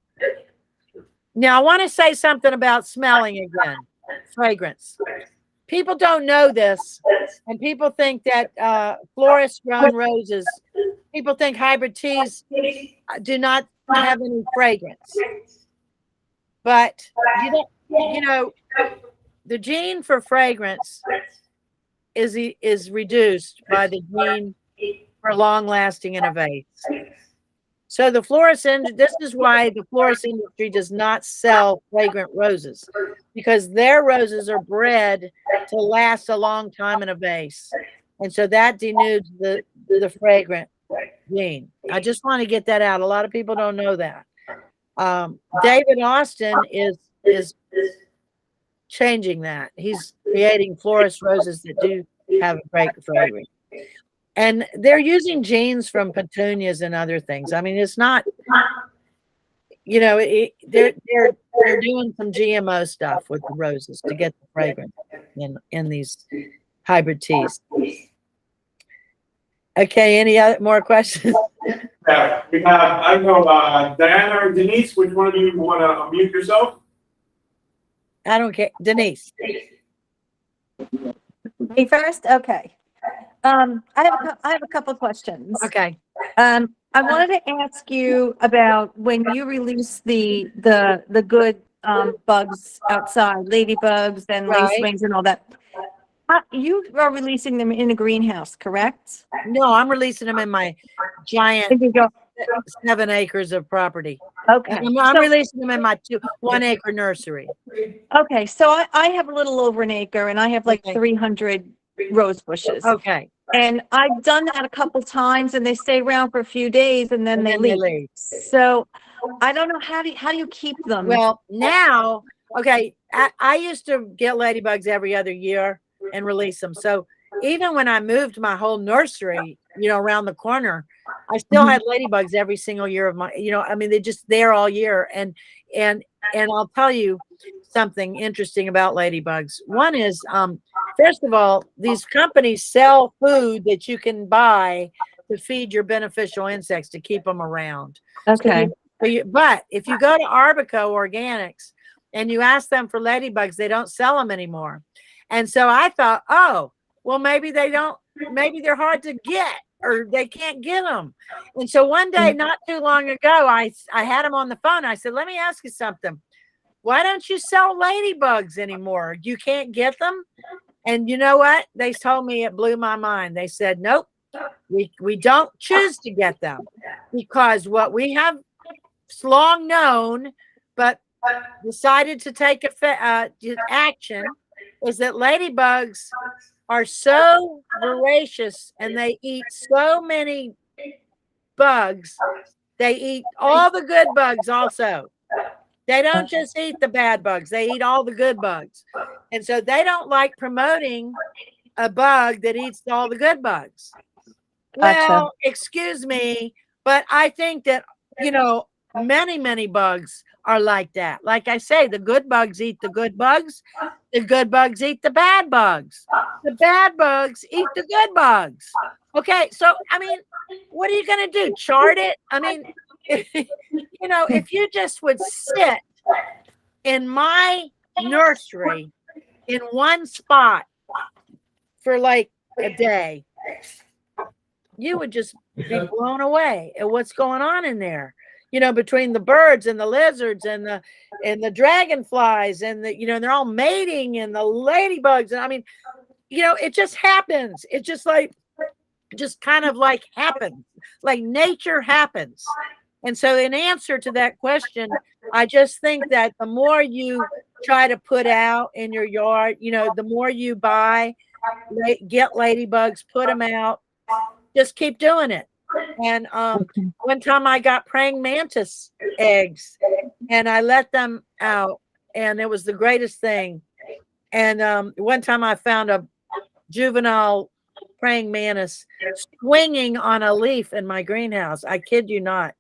Now, I want to say something about smelling again, fragrance. People don't know this, and people think that florist-grown roses, people think hybrid teas do not have any fragrance. But you know, the gene for fragrance is reduced by the gene for long lasting in a vase. So the florist this is why the florist industry does not sell fragrant roses, because their roses are bred to last a long time in a vase. And so that denudes the fragrant gene. I just want to get that out. A lot of people don't know that. David Austin is changing that. He's creating florist roses that do have a great fragrance. And they're using genes from petunias and other things. I mean, it's not, you know, they're doing some GMO stuff with the roses to get the fragrance in these hybrid teas. Okay, any other more questions? Yeah, we have, I know, Diana or Denise, which one of you want to unmute yourself? I don't care. Denise. Me first? Okay. I have a couple of questions. Okay. I wanted to ask you about when you release the good bugs outside, ladybugs and Right. lacewings and all that. You are releasing them in a greenhouse, correct? No, I'm releasing them in my giant There you go. 7 acres of property. Okay. I'm So- releasing them in my 1 acre nursery. Okay, so I have a little over an acre and I have like Okay. 300 rose bushes. Okay. And I've done that a couple times and they stay around for a few days and then And they then leave. leave. So I don't know, how do you keep them? Well, now, okay, I used to get ladybugs every other year and release them. So even when I moved my whole nursery, you know, around the corner, I still had ladybugs every single year of my, you know, I mean, they're just there all year. And I'll tell you something interesting about ladybugs. One is, first of all, these companies sell food that you can buy to feed your beneficial insects to keep them around. Okay. But if you go to Arbico Organics and you ask them for ladybugs, they don't sell them anymore. And so I thought, oh, well, maybe they're hard to get or they can't get them. And so one day, not too long ago, I had them on the phone. I said, let me ask you something. Why don't you sell ladybugs anymore? You can't get them? And you know what? They told me, it blew my mind. They said, nope, we don't choose to get them, because what we have long known, but decided to take action, is that ladybugs are so voracious and they eat so many bugs. They eat all the good bugs also. They don't just eat the bad bugs, they eat all the good bugs. And so they don't like promoting a bug that eats all the good bugs. Gotcha. Well, excuse me, but I think that, you know, many bugs are like that. Like I say, the good bugs eat the good bugs. The good bugs eat the bad bugs. The bad bugs eat the good bugs. Okay, so, I mean, what are you going to do? Chart it? I mean, you know, if you just would sit in my nursery in one spot for like a day, you would just be blown away at what's going on in there. You know, between the birds and the lizards and the dragonflies and the, you know, they're all mating, and the ladybugs. And I mean, you know, it just happens. It just kind of like happens, like nature happens. And so in answer to that question, I just think that the more you try to put out in your yard, you know, the more you buy, get ladybugs, put them out, just keep doing it. And one time I got praying mantis eggs and I let them out, and it was the greatest thing. And one time I found a juvenile praying mantis swinging on a leaf in my greenhouse. I kid you not.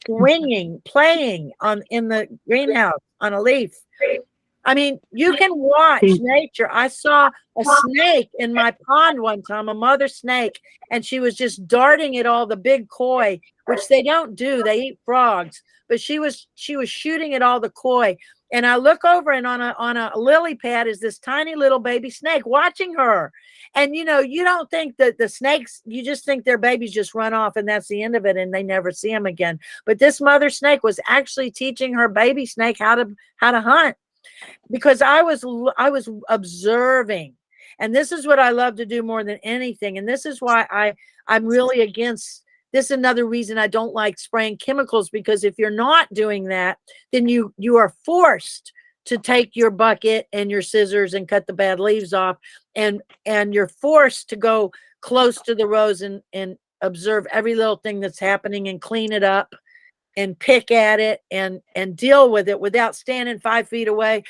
Swinging, playing in the greenhouse on a leaf. I mean, you can watch nature. I saw a snake in my pond one time, a mother snake, and she was just darting at all the big koi, which they don't do. They eat frogs, but she was shooting at all the koi. And I look over, and on a lily pad is this tiny little baby snake watching her. And you know, you don't think that the snakes, you just think their babies just run off and that's the end of it and they never see them again. But this mother snake was actually teaching her baby snake how to hunt, because I was observing. And this is what I love to do more than anything. And this is why I'm really against this. Another reason I don't like spraying chemicals, because if you're not doing that, then you are forced to take your bucket and your scissors and cut the bad leaves off, and you're forced to go close to the rose and observe every little thing that's happening and clean it up and pick at it and deal with it without standing 5 feet away,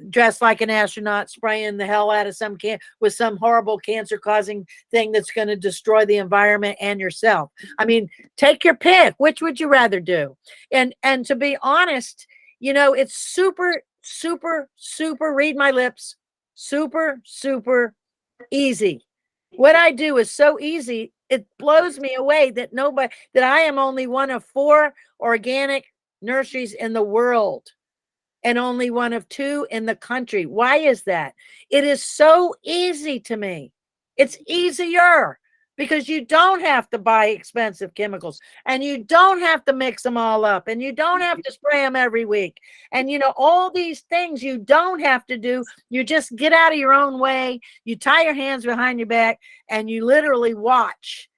dressed like an astronaut, spraying the hell out of with some horrible cancer causing thing that's going to destroy the environment and yourself. I mean, take your pick. Which would you rather do? And to be honest, you know, it's super, read my lips, super easy. What I do is so easy. It blows me away that I am only one of 4 organic nurseries in the world and only one of 2 in the country. Why is that? It is so easy to me. It's easier because you don't have to buy expensive chemicals, and you don't have to mix them all up, and you don't have to spray them every week. And you know, all these things you don't have to do. You just get out of your own way. You tie your hands behind your back and you literally watch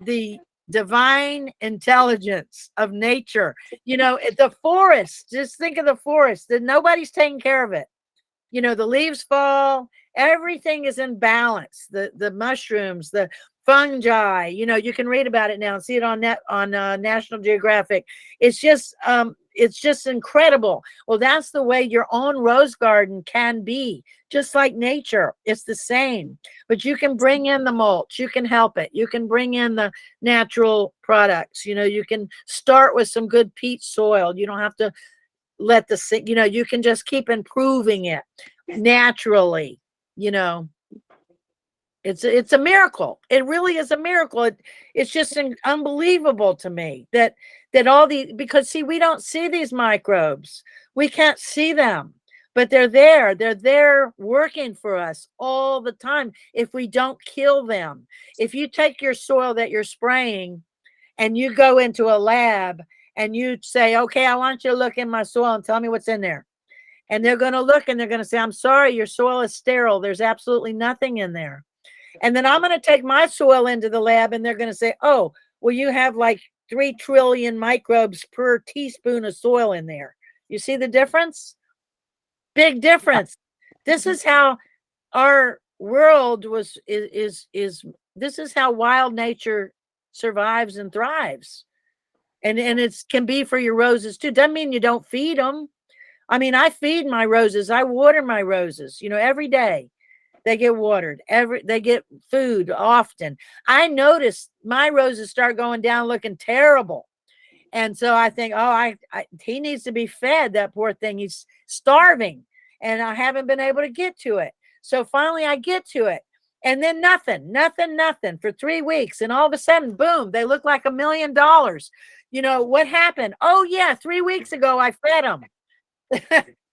the divine intelligence of nature. You know, the forest, just think of the forest, that nobody's taking care of it. You know, the leaves fall, everything is in balance. The mushrooms, the fungi, you know, you can read about it now and see it on National Geographic. It's just incredible. Well, that's the way your own rose garden can be, just like nature. It's the same, but you can bring in the mulch, you can help it, you can bring in the natural products. You know, you can start with some good peat soil. You don't have to let you know, you can just keep improving it naturally. You know, it's a miracle. It really is a miracle. It's just unbelievable to me that all because see, we don't see these microbes. We can't see them, but they're there. They're there working for us all the time if we don't kill them. If you take your soil that you're spraying and you go into a lab and you say, okay, I want you to look in my soil and tell me what's in there. And they're going to look and they're going to say, I'm sorry, your soil is sterile. There's absolutely nothing in there. And then I'm going to take my soil into the lab and they're going to say, oh, well, you have like 3 trillion microbes per teaspoon of soil in there. You see the difference? Big difference. This is how our world is this is how wild nature survives and thrives. And it can be for your roses too. Doesn't mean you don't feed them. I mean, I feed my roses. I water my roses, you know, every day. They get watered. They get food often. I notice my roses start going down looking terrible. And so I think, oh, he needs to be fed, that poor thing. He's starving. And I haven't been able to get to it. So finally I get to it. And then nothing for 3 weeks. And all of a sudden, boom, they look like $1 million. You know, what happened? Oh, yeah, 3 weeks ago, I fed them.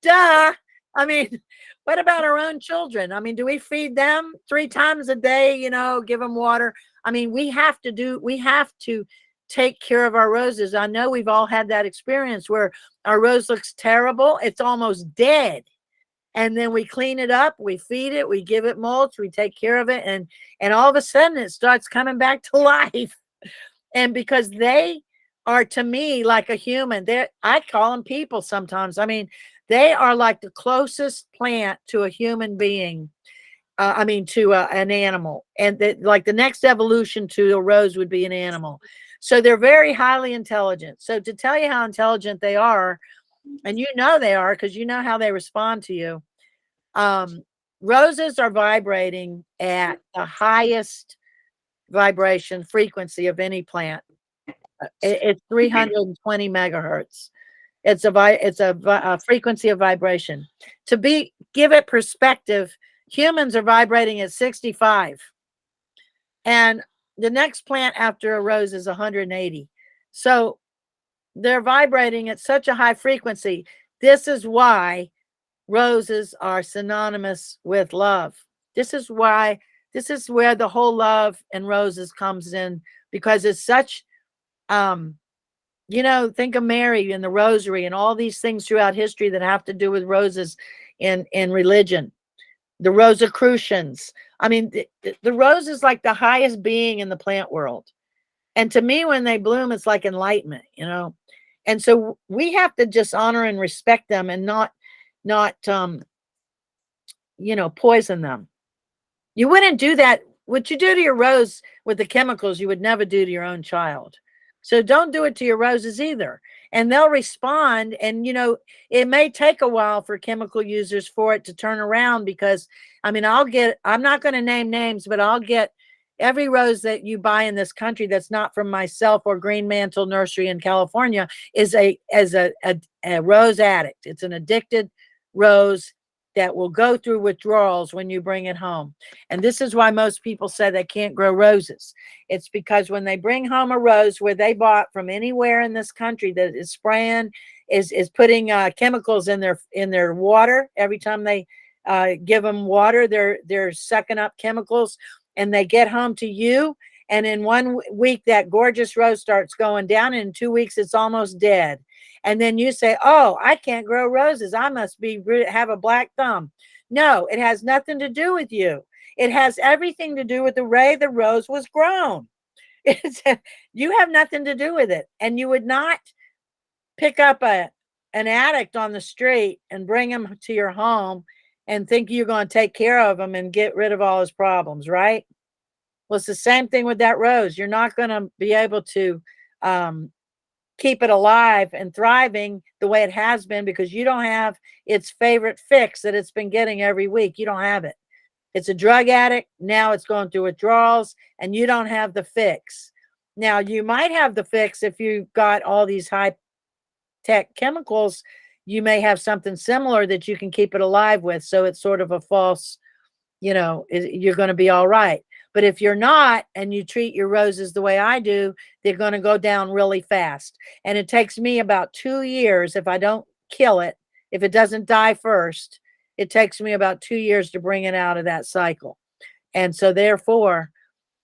Duh. I mean, what about our own children? I mean, do we feed them 3 times a day, you know, give them water? I mean, we have to take care of our roses. I know we've all had that experience where our rose looks terrible. It's almost dead. And then we clean it up, we feed it, we give it mulch, we take care of it. And all of a sudden it starts coming back to life. And because they are, to me, like a human, I call them people sometimes. I mean, they are like the closest plant to a human being. To an animal. And like the next evolution to a rose would be an animal. So they're very highly intelligent. So to tell you how intelligent they are, and you know they are because you know how they respond to you. Roses are vibrating at the highest vibration frequency of any plant. It's 320 megahertz. It's a frequency of vibration. Give it perspective, humans are vibrating at 65. And the next plant after a rose is 180. So they're vibrating at such a high frequency. This is why roses are synonymous with love. This is where the whole love and roses comes in, because it's such, think of Mary and the rosary and all these things throughout history that have to do with roses in religion. The Rosicrucians. I mean, the rose is like the highest being in the plant world. And to me, when they bloom, it's like enlightenment, And so we have to just honor and respect them and not poison them. You wouldn't do that. What you do to your rose with the chemicals, you would never do to your own child. So don't do it to your roses either. And they'll respond. And, it may take a while for chemical users for it to turn around, because, I'm not going to name names, but I'll get every rose that you buy in this country that's not from myself or Green Mantle Nursery in California is a rose addict. It's an addicted rose that will go through withdrawals when you bring it home. And this is why most people say they can't grow roses. It's because when they bring home a rose where they bought from anywhere in this country that is spraying, is putting chemicals in their water. Every time they give them water, they're sucking up chemicals, and they get home to you. And in 1 week, that gorgeous rose starts going down. And in 2 weeks, it's almost dead. And then you say, oh, I can't grow roses. I must have a black thumb. No, it has nothing to do with you. It has everything to do with the way the rose was grown. You have nothing to do with it. And you would not pick up an addict on the street and bring him to your home and think you're going to take care of him and get rid of all his problems, right? Well, it's the same thing with that rose. You're not going to be able to keep it alive and thriving the way it has been, because you don't have its favorite fix that it's been getting every week. You don't have it. It's a drug addict. Now it's going through withdrawals, and you don't have the fix. Now, you might have the fix if you've got all these high-tech chemicals. You may have something similar that you can keep it alive with. So it's sort of a false, you're going to be all right. But if you're not, and you treat your roses the way I do, they're going to go down really fast. And it takes me about 2 years, if I don't kill it, if it doesn't die first, it takes me about 2 years to bring it out of that cycle. And so therefore,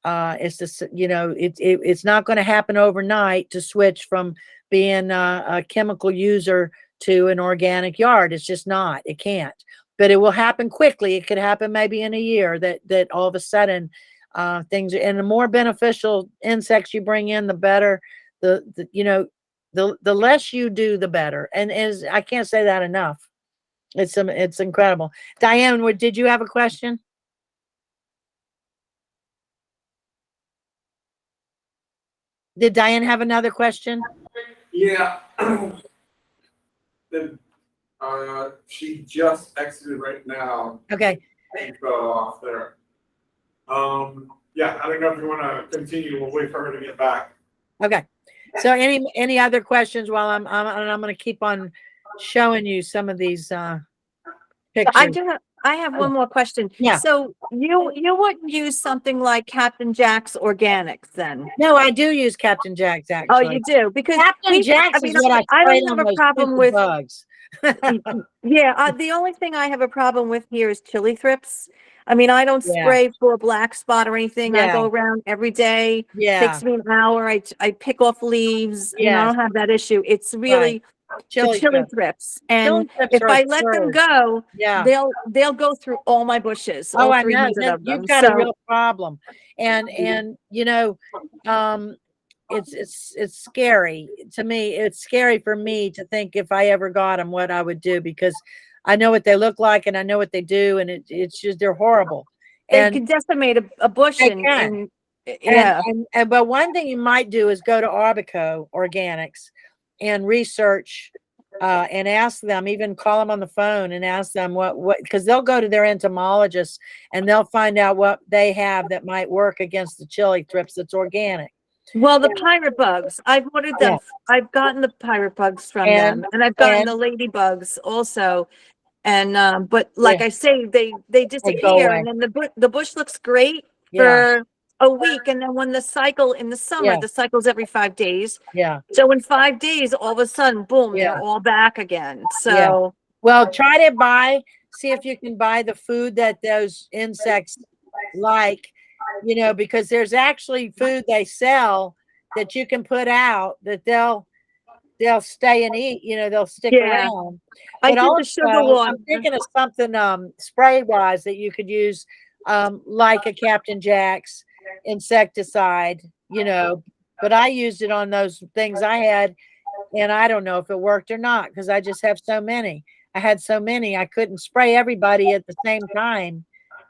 it's just, it's not going to happen overnight to switch from being a chemical user to an organic yard. It's just not. It can't. But it will happen quickly. It could happen maybe in a year that all of a sudden things, and the more beneficial insects you bring in, the better. The less you do, the better. And I can't say that enough. It's incredible. Diane, did you have a question? Did Diane have another question? Yeah. She just exited right now. Okay. She fell off there. Yeah, I don't know if you want to continue. We'll wait for her to get back. Okay. So any other questions while I'm going to keep on showing you some of these pictures. I have one more question. Yeah. So you wouldn't use something like Captain Jack's Organics then? No, I do use Captain Jack's actually. Oh, you do? Because Captain Jack's is what I don't have a problem with bugs. Yeah, the only thing I have a problem with here is chili thrips. I mean, I don't spray for a black spot or anything. I go around every day. Yeah. Takes me an hour. I pick off leaves. And I don't have that issue. It's really chili thrips. And if I let them go, they'll go through all my bushes. Oh, all I 300 know. of them. You've got a real problem. And it's scary to me. It's scary for me to think if I ever got them, what I would do, because I know what they look like and I know what they do, and it's just, they're horrible. They can decimate a bush. But one thing you might do is go to Arbico Organics and research and ask them, even call them on the phone and ask them what, because they'll go to their entomologists and they'll find out what they have that might work against the chili thrips that's organic. Well, the pirate bugs, I've ordered them. Yeah. I've gotten the pirate bugs from And- them, and I've gotten and- the ladybugs also. And, but Yeah. like I say, they They go disappear, away. and then the bush looks great Yeah, for a week, and then when the cycle in the summer, Yeah. the cycle's every 5 days. yeah, So in 5 days, all of a sudden, boom, Yeah. they're all back again. Yeah. So well, try to see if you can buy the food that those insects like, because there's actually food they sell that you can put out that they'll stay and eat, they'll stick Yeah. around. I But did the sugar also, water. I'm thinking of something spray wise that you could use, like a Captain Jack's insecticide, but I used it on those things I had, and I don't know if it worked or not because I just have so many. I had so many, I couldn't spray everybody at the same time.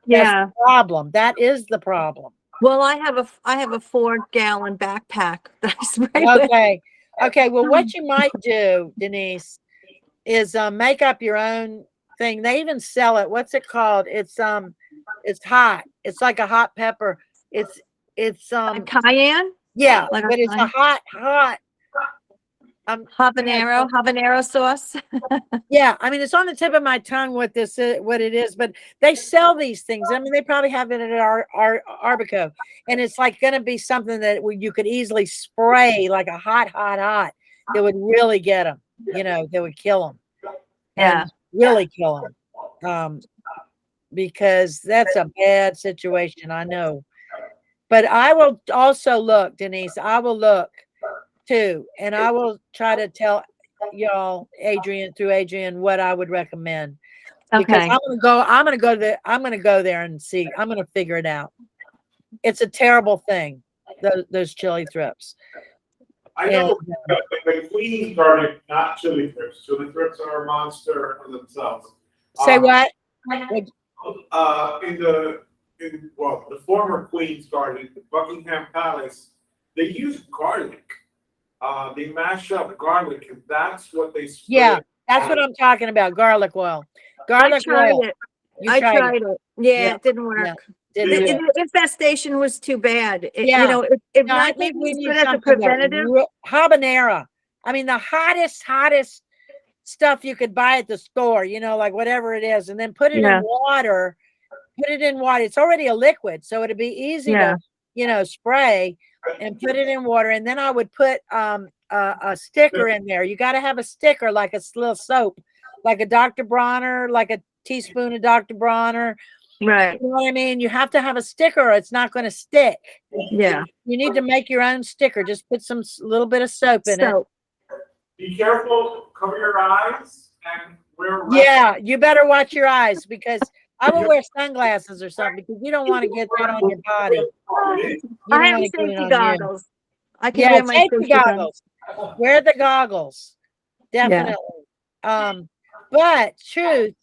That's Yeah. the problem. That is the problem. Well, I have a 4-gallon backpack that I spray with. Okay. Well, what you might do, Denise, is make up your own thing. They even sell it. What's it called? It's hot. It's like a hot pepper. It's Cayenne? yeah, Like a but it's a hot habanero sauce. yeah. I mean, it's on the tip of my tongue what it is, but they sell these things. I mean, they probably have it at our Arbico, and it's like going to be something that you could easily spray like a hot. That would really get them. That would kill them. Yeah. Really kill them. Because that's a bad situation. I know. But I will also look, Denise. I will look too, and I will try to tell y'all, Adrian, what I would recommend. Because Okay. I'm gonna go there and see. I'm gonna figure it out. It's a terrible thing, those chili thrips. I know the queen started not chili thrips. Chili thrips are a monster of themselves. Say what? The former queen started Buckingham Palace. They use garlic. They mash up garlic, and that's what they spray. Yeah, that's what I'm talking about. Garlic oil. I tried it. I tried it. Yeah, Yeah. it didn't work. Yeah. Didn't do it. The infestation was too bad. Yeah. If No, I not, think maybe we it's need good as a something preventative. habanero. I mean, the hottest stuff you could buy at the store, like whatever it is, and then put it in water. Put it in water. It's already a liquid, so it'd be easy to, spray and put it in water. And then I would put a sticker in there. You got to have a sticker, like a little soap, like a Dr. Bronner, like a teaspoon of Dr. Bronner. Right. You know what I mean? You have to have a sticker or it's not going to stick. Yeah. You need to make your own sticker. Just put some little bit of soap in it. Be careful, cover your eyes, and wear. Yeah, you better watch your eyes because I will wear sunglasses or something because you don't want to get that on your body. I have safety goggles. I can wear my safety goggles. Wear the goggles. Definitely. But truth,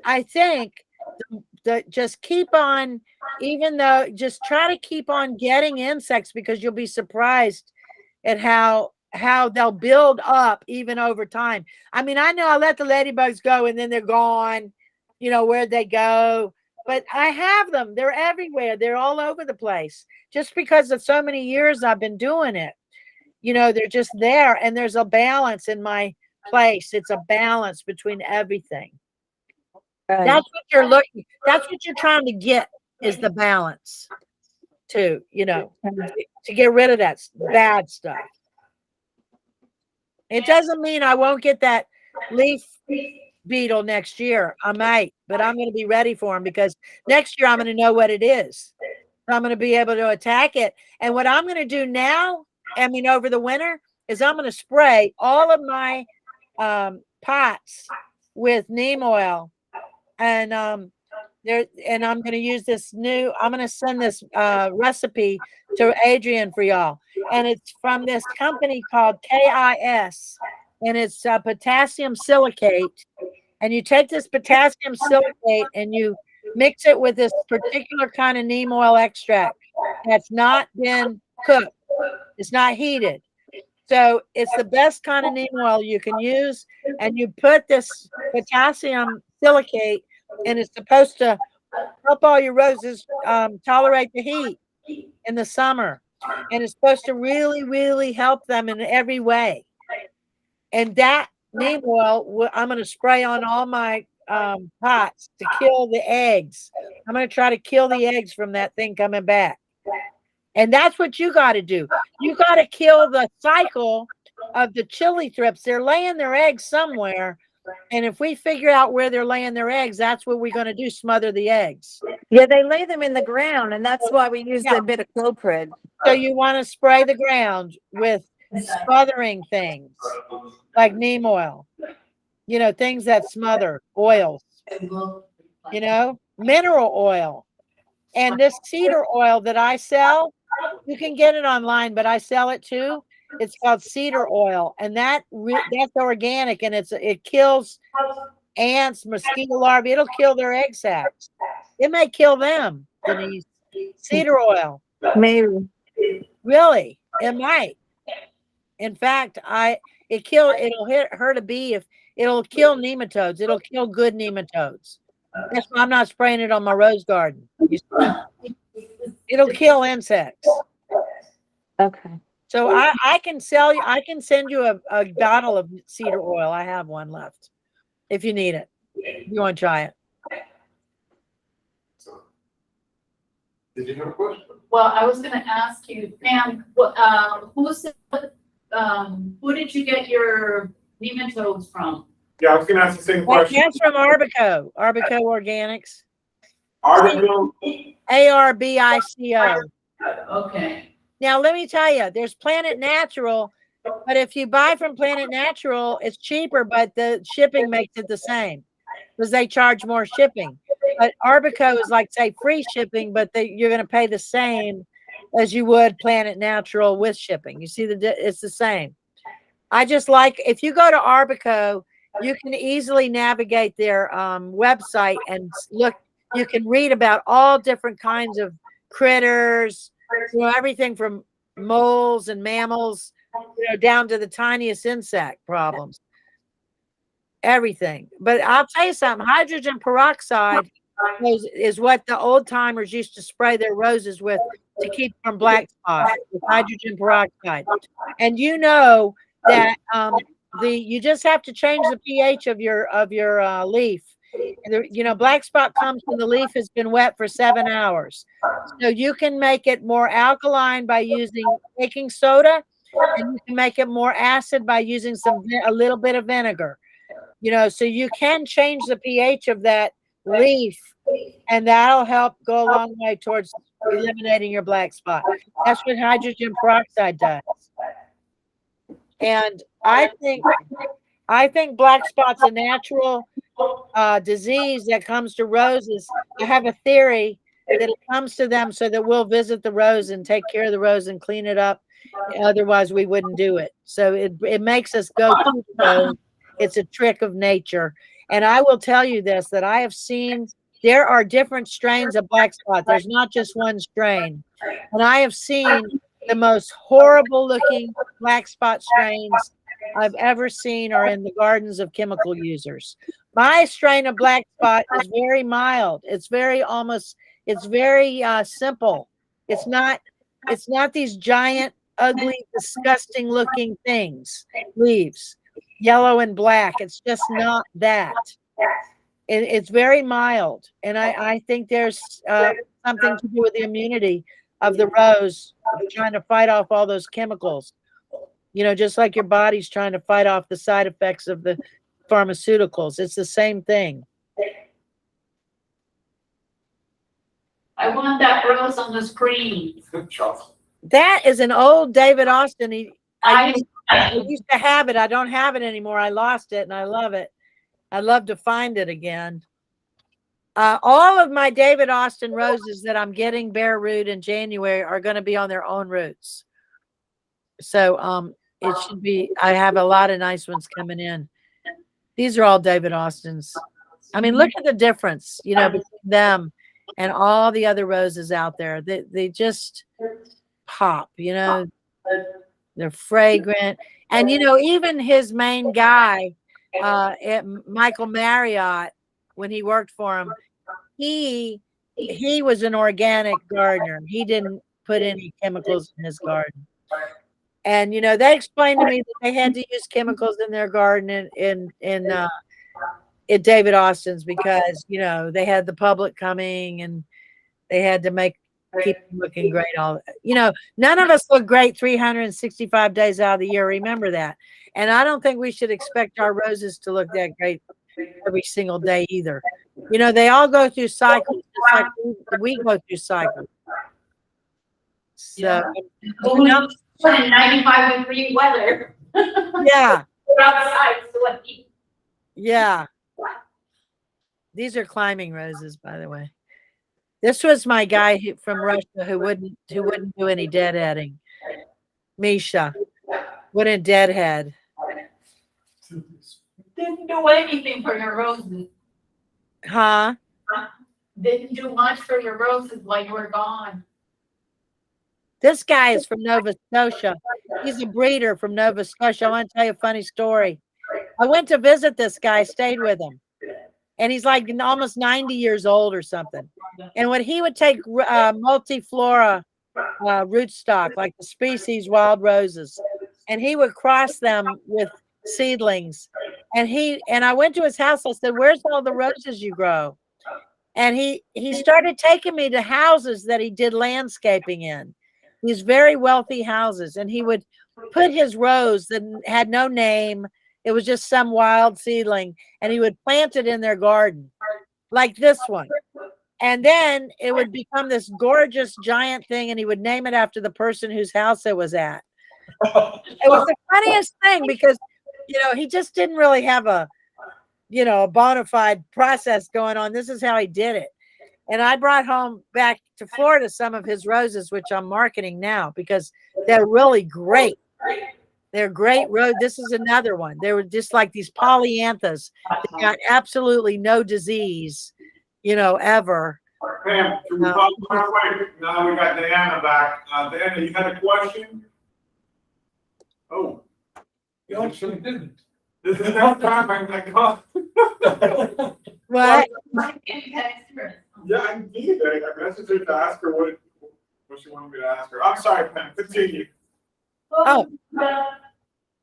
I think just keep on, just try to keep on getting insects because you'll be surprised at how they'll build up even over time. I mean, I know I let the ladybugs go and then they're gone, where'd they go? But I have them. They're everywhere. They're all over the place. Just because of so many years I've been doing it, they're just there. And there's a balance in my place. It's a balance between everything. Right. That's what you're trying to get is the balance too, to get rid of that bad stuff. It doesn't mean I won't get that leaf beetle next year. I might, but I'm going to be ready for them because next year I'm going to know what it is. I'm going to be able to attack it. And what I'm going to do now, over the winter, is I'm going to spray all of my pots with neem oil. And I'm going to use I'm going to send this recipe to Adrian for y'all. And it's from this company called KIS. And it's potassium silicate. And you take this potassium silicate and you mix it with this particular kind of neem oil extract that's not been cooked. It's not heated. So it's the best kind of neem oil you can use. And you put this potassium silicate, and it's supposed to help all your roses tolerate the heat in the summer. and it's supposed to really, really help them in every way. And that neem oil, I'm going to spray on all my pots to kill the eggs. I'm going to try to kill the eggs from that thing coming back. And that's what you got to do. You got to kill the cycle of the chili thrips. They're laying their eggs somewhere. And if we figure out where they're laying their eggs, that's what we're going to do, smother the eggs. Yeah, they lay them in the ground, and that's why we use a bit of cloprid. So you want to spray the ground with smothering things like neem oil, things that smother, oils, mineral oil. And this cedar oil that I sell, you can get it online, but I sell it too. It's called cedar oil, and that's organic, and it kills ants, mosquito larvae. It'll kill their egg sacs. It may kill them, Denise. Cedar oil. Maybe. Really, it might. In fact, it'll hurt a bee if it'll kill nematodes. It'll kill good nematodes. That's why I'm not spraying it on my rose garden. It'll kill insects. Okay. So I can send you a bottle of cedar oil. I have one left if you need it. If you want to try it. Did you have a question? Well, I was gonna ask you, Pam, who did you get your nematodes from? Yeah, I was gonna ask the same question. That's from Arbico Organics. Arbico? ARBICO. Okay. Now, let me tell you, there's Planet Natural, but if you buy from Planet Natural, it's cheaper, but the shipping makes it the same because they charge more shipping. But Arbico is like, say, free shipping, but you're going to pay the same as you would Planet Natural with shipping. You see, it's the same. I just like, if you go to Arbico, you can easily navigate their website and look. You can read about all different kinds of critters, everything from moles and mammals, down to the tiniest insect problems. Everything. But I'll tell you something, hydrogen peroxide is what the old timers used to spray their roses with to keep from black spot, with hydrogen peroxide. And that you just have to change the pH of your leaf. Black spot comes when the leaf has been wet for 7 hours. So you can make it more alkaline by using baking soda, and you can make it more acid by using a little bit of vinegar. So you can change the pH of that leaf, and that'll help go a long way towards eliminating your black spot. That's what hydrogen peroxide does. And I think black spot's a natural disease that comes to roses. I have a theory that it comes to them so that we'll visit the rose and take care of the rose and clean it up. Otherwise, we wouldn't do it. So it makes us go to the rose. It's a trick of nature. And I will tell you this, that I have seen there are different strains of black spot. There's not just one strain. And I have seen the most horrible looking black spot strains I've ever seen are in the gardens of chemical users. My strain of black spot is very mild. It's very simple. It's not these giant, ugly, disgusting looking things, leaves, yellow and black. It's just not that. It's very mild. And I think there's something to do with the immunity of the rose trying to fight off all those chemicals. Just like your body's trying to fight off the side effects of the pharmaceuticals. It's the same thing. I want that rose on the screen. That is an old David Austin. I used to have it. I don't have it anymore. I lost it, and I love it. I'd love to find it again. All of my David Austin roses that I'm getting bare root in January are going to be on their own roots. So it should be, I have a lot of nice ones coming in. These are all David Austins. I mean, look at the difference, between them and all the other roses out there. They just pop, they're fragrant. And, even his main guy, Michael Marriott, when he worked for him, he was an organic gardener. He didn't put any chemicals in his garden. And you know, they explained to me that they had to use chemicals in their garden in David Austin's because you know they had the public coming and they had to keep them looking great. All you know, none of us look great 365 days out of the year. Remember that. And I don't think we should expect our roses to look that great every single day either. You know, they all go through cycles, just like we go through cycles. So, Well, you know, 95-degree weather. Yeah. We're outside sweating. Yeah. These are climbing roses, by the way. This was my guy from Russia who wouldn't do any deadheading. Misha wouldn't deadhead. Didn't do anything for your roses. Huh? Didn't do much for your roses while you were gone. This guy is from Nova Scotia. He's a breeder from Nova Scotia. I want to tell you a funny story. I went to visit this guy, stayed with him. And he's like almost 90 years old or something. And when he would take multiflora rootstock, like the species wild roses, and he would cross them with seedlings. And I went to his house. I said, "Where's all the roses you grow?" And he started taking me to houses that he did landscaping in. These very wealthy houses. And he would put his rose that had no name. It was just some wild seedling. And he would plant it in their garden, like this one. And then it would become this gorgeous giant thing. And he would name it after the person whose house it was at. It was the funniest thing because, you know, he just didn't really have a bona fide process going on. This is how he did it. And I brought home back to Florida some of his roses, which I'm marketing now because they're really great. They're great rose. This is another one. They were just like these polyanthus. They got absolutely no disease, you know, ever. Pam, can we talk about it? Now we got Diana back. Diana, you had a question? Oh. You actually didn't. This is not time I got. What? Yeah, I need it. I messaged her to ask her what she wanted me to ask her. I'm sorry, Pam. Continue. Oh.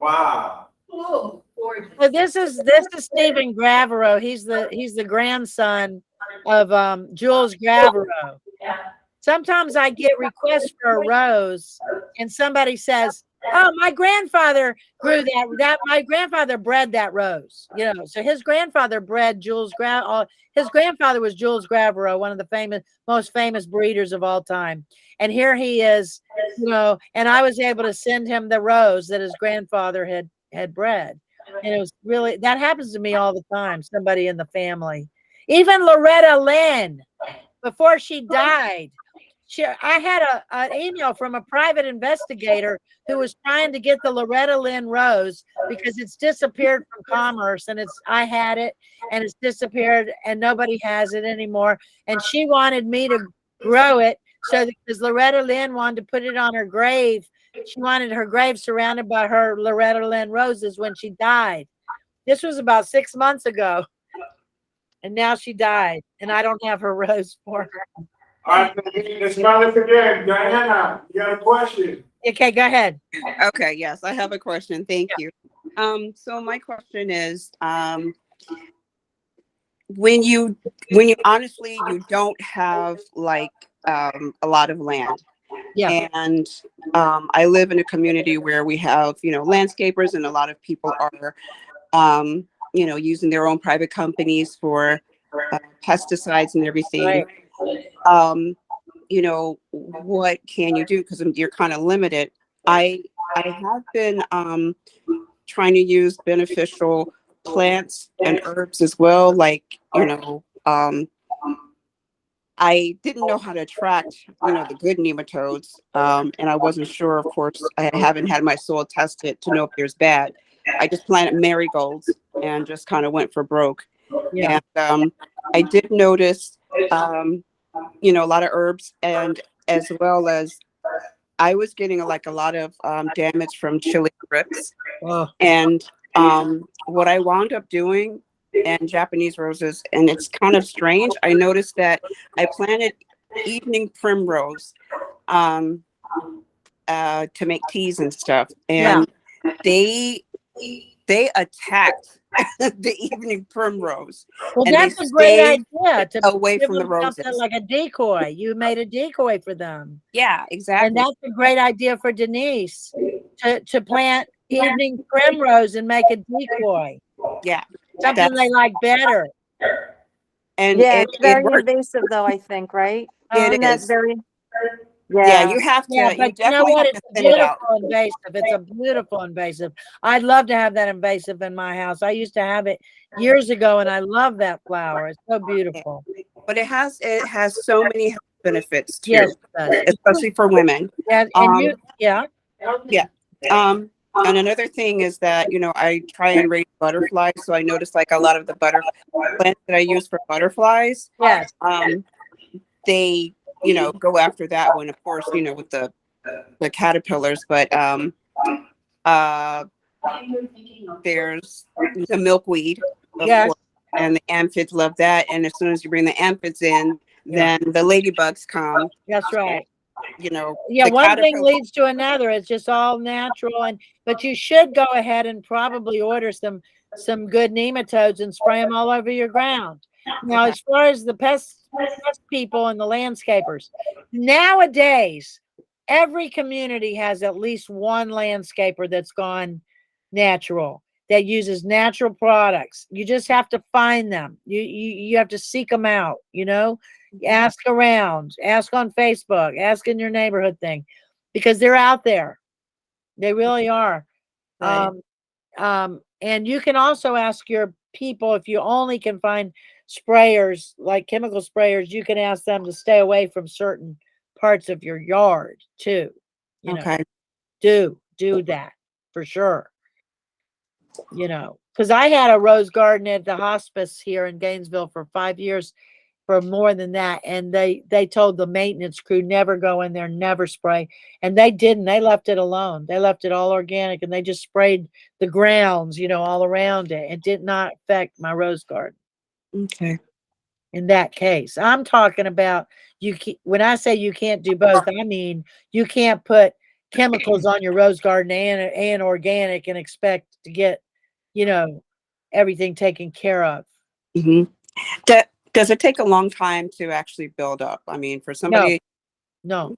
Wow. Oh, gorgeous. Well, this is Stephen Gravero. He's the grandson of Jules Gravero. Yeah. Sometimes I get requests for a rose, and somebody says, "Oh, my grandfather grew that. My grandfather bred that rose." You know, so his grandfather bred Jules Gravero. His grandfather was Jules Gravero, one of the most famous breeders of all time. And here he is, you know, and I was able to send him the rose that his grandfather had bred. And it was really, that happens to me all the time. Somebody in the family, even Loretta Lynn, before she died. I had an email from a private investigator who was trying to get the Loretta Lynn rose because it's disappeared from commerce, and I had it and it's disappeared and nobody has it anymore. And she wanted me to grow it because Loretta Lynn wanted to put it on her grave. She wanted her grave surrounded by her Loretta Lynn roses when she died. This was about 6 months ago. And now she died and I don't have her rose for her. All right, let's try this again. Diana, you got a question? Okay, go ahead. Okay, yes, I have a question. Thank you. So my question is, when you honestly, you don't have like a lot of land. Yeah. And I live in a community where we have, landscapers, and a lot of people are, using their own private companies for pesticides and everything. Right. What can you do? Because you're kind of limited. I have been trying to use beneficial plants and herbs as well. Like, I didn't know how to attract, the good nematodes. And I wasn't sure, of course, I haven't had my soil tested to know if there's bad. I just planted marigolds and just kind of went for broke. Yeah. And I did notice, a lot of herbs, and as well as I was getting a lot of damage from chili thrips. Oh. And what I wound up doing, and Japanese roses, and it's kind of strange, I noticed that I planted evening primrose, um, to make teas and stuff. And they attacked the evening primrose. Well, And they that's a great stayed idea to away give from the them something roses. like a decoy. You made a decoy for them. Yeah, And exactly. that's a great idea for Denise to plant evening primrose and make a decoy. Yeah. Something they like better. And Yeah, it it's very worked. invasive though, I think, right? It Isn't that is. very, Yeah, yeah. you have Yeah, to, you but you know definitely what? have It's to a thin it out. beautiful invasive. It's a beautiful invasive. I'd love to have that invasive in my house. I used to have it years ago, and I love that flower. It's so beautiful. But it has so many health benefits too, Yes, it does. especially for women. Yeah, and you, yeah. Yeah. And another thing is that, I try and raise butterflies. So I noticed like a lot of the butterfly plants that I use for butterflies, Yes. they, go after that one, of course, with the caterpillars, but there's the milkweed, of Yes. course, and the aphids love that. And as soon as you bring the aphids in, then the ladybugs come. That's right. Yeah, The one thing caterpillar. leads to another. It's just all natural, but you should go ahead and probably order some good nematodes and spray them all over your ground. Now, as far as the pest people and the landscapers, nowadays every community has at least one landscaper that's gone natural, that uses natural products. You just have to find them. You have to seek them out, ask around, ask on Facebook, ask in your neighborhood thing, because they're out there. They really are. Right. And you can also ask your people, if you only can find sprayers, like chemical sprayers, you can ask them to stay away from certain parts of your yard too. Okay. Do that for sure. Because I had a rose garden at the hospice here in Gainesville for 5 years, for more than that, and they told the maintenance crew never go in there, never spray, and they didn't. They left it alone. They left it all organic, and they just sprayed the grounds, all around it. It did not affect my rose garden. Okay. In that case, I'm talking about when I say you can't do both, I mean you can't put chemicals on your rose garden and organic and expect to get everything taken care of. Mm-hmm. Does it take a long time to actually build up? I mean, for somebody. No.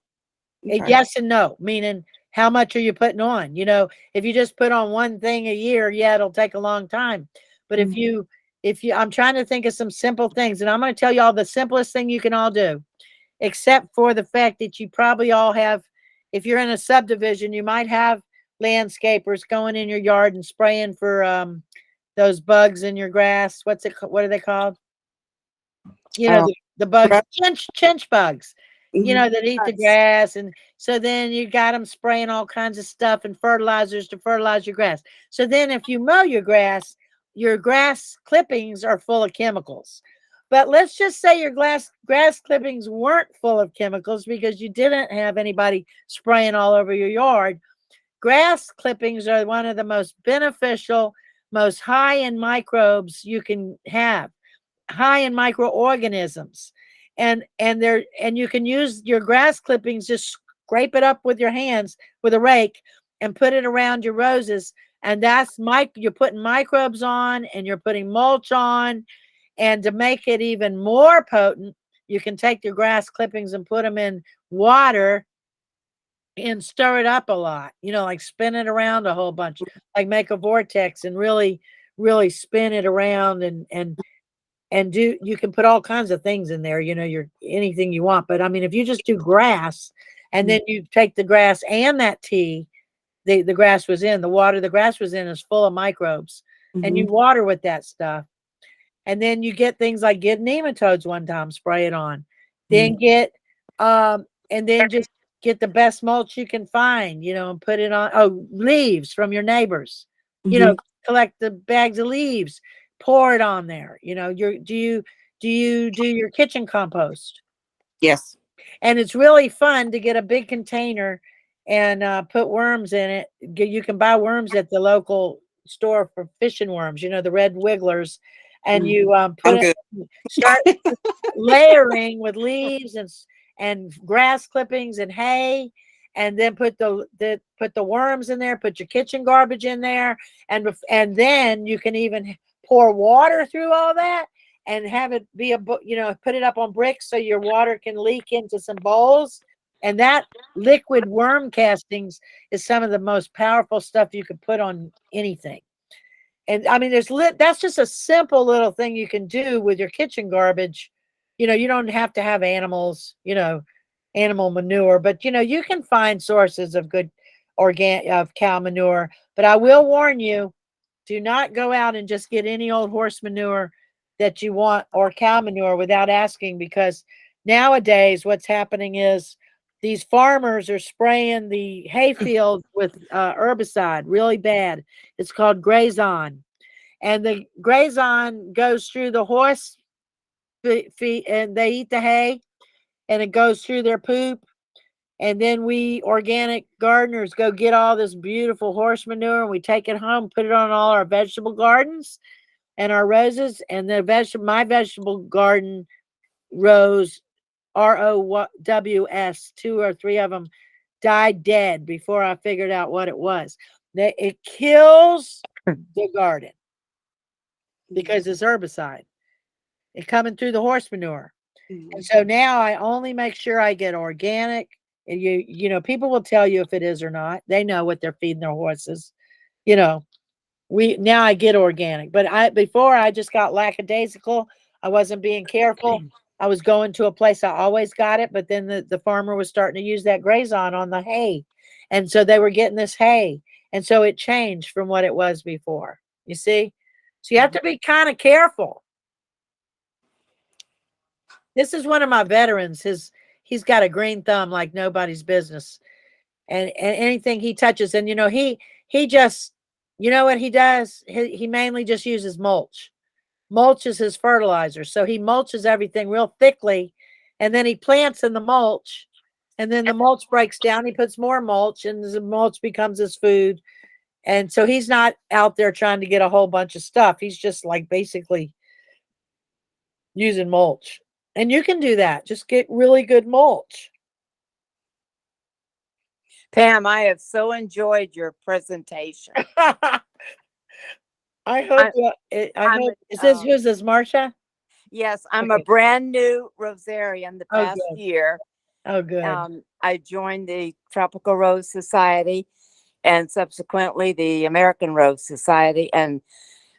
Okay. Yes and no, meaning how much are you putting on? If you just put on one thing a year, yeah, it'll take a long time. But if you, I'm trying to think of some simple things, and I'm going to tell you all the simplest thing you can all do, except for the fact that you probably all have, if you're in a subdivision, you might have landscapers going in your yard and spraying for those bugs in your grass. What are they called? The bugs, chinch bugs, that eat the grass. And so then you got them spraying all kinds of stuff and fertilizers to fertilize your grass. So then if you mow your grass clippings are full of chemicals. But let's just say your grass clippings weren't full of chemicals because you didn't have anybody spraying all over your yard. Grass clippings are one of the most beneficial, most high in microbes you can have, high in microorganisms. And you can use your grass clippings, just scrape it up with your hands with a rake and put it around your roses. And you're putting microbes on and you're putting mulch on. And to make it even more potent, you can take your grass clippings and put them in water and stir it up a lot, like spin it around a whole bunch, like make a vortex and really, really spin it around and you can put all kinds of things in there, anything you want. But I mean, if you just do grass and then you take the grass and that tea, the grass was in, the water the grass was in is full of microbes, and you water with that stuff. And then you get things like get nematodes one time, spray it on. Then and then just get the best mulch you can find, and put it on. Oh, leaves from your neighbors, collect the bags of leaves, pour it on there. Do you do your kitchen compost? Yes. And it's really fun to get a big container and put worms in it. You can buy worms at the local store for fishing worms, the red wigglers. And you start layering with leaves and grass clippings and hay, and then put the worms in there, put your kitchen garbage in there, and then you can even pour water through all that and have it be put it up on bricks so your water can leak into some bowls. And that liquid worm castings is some of the most powerful stuff you could put on anything. And I mean, that's just a simple little thing you can do with your kitchen garbage. You don't have to have animals, animal manure, but you can find sources of good of cow manure. But I will warn you, do not go out and just get any old horse manure that you want or cow manure without asking, because nowadays what's happening is these farmers are spraying the hayfield with herbicide really bad. It's called Grazon, and the Grazon goes through the horse feet, and they eat the hay, and it goes through their poop. And then we organic gardeners go get all this beautiful horse manure, and we take it home, put it on all our vegetable gardens and our roses. And my vegetable garden rose, ROWS, 2 or 3 of them died dead before I figured out what it was. It kills the garden because it's herbicide. It's coming through the horse manure. And so now I only make sure I get organic. And people will tell you if it is or not. They know what they're feeding their horses. Now I get organic, but before I just got lackadaisical. I wasn't being careful. I was going to a place I always got it, but then the farmer was starting to use that Grazon on the hay. And so they were getting this hay. And so it changed from what it was before. You see? So you have to be kind of careful. This is one of my veterans. He's got a green thumb like nobody's business. And anything he touches, and he just, what he does? He mainly just uses mulch. Mulch is his fertilizer. So he mulches everything real thickly, and then he plants in the mulch, and then the mulch breaks down. He puts more mulch, and the mulch becomes his food. And so he's not out there trying to get a whole bunch of stuff. He's just like basically using mulch. And you can do that. Just get really good mulch. Pam, I have so enjoyed your presentation. I hope. Who's this, Marcia? Yes, I'm Okay. a brand new rosarian the past good. year. Oh, good. I joined the Tropical Rose Society and subsequently the American Rose Society. And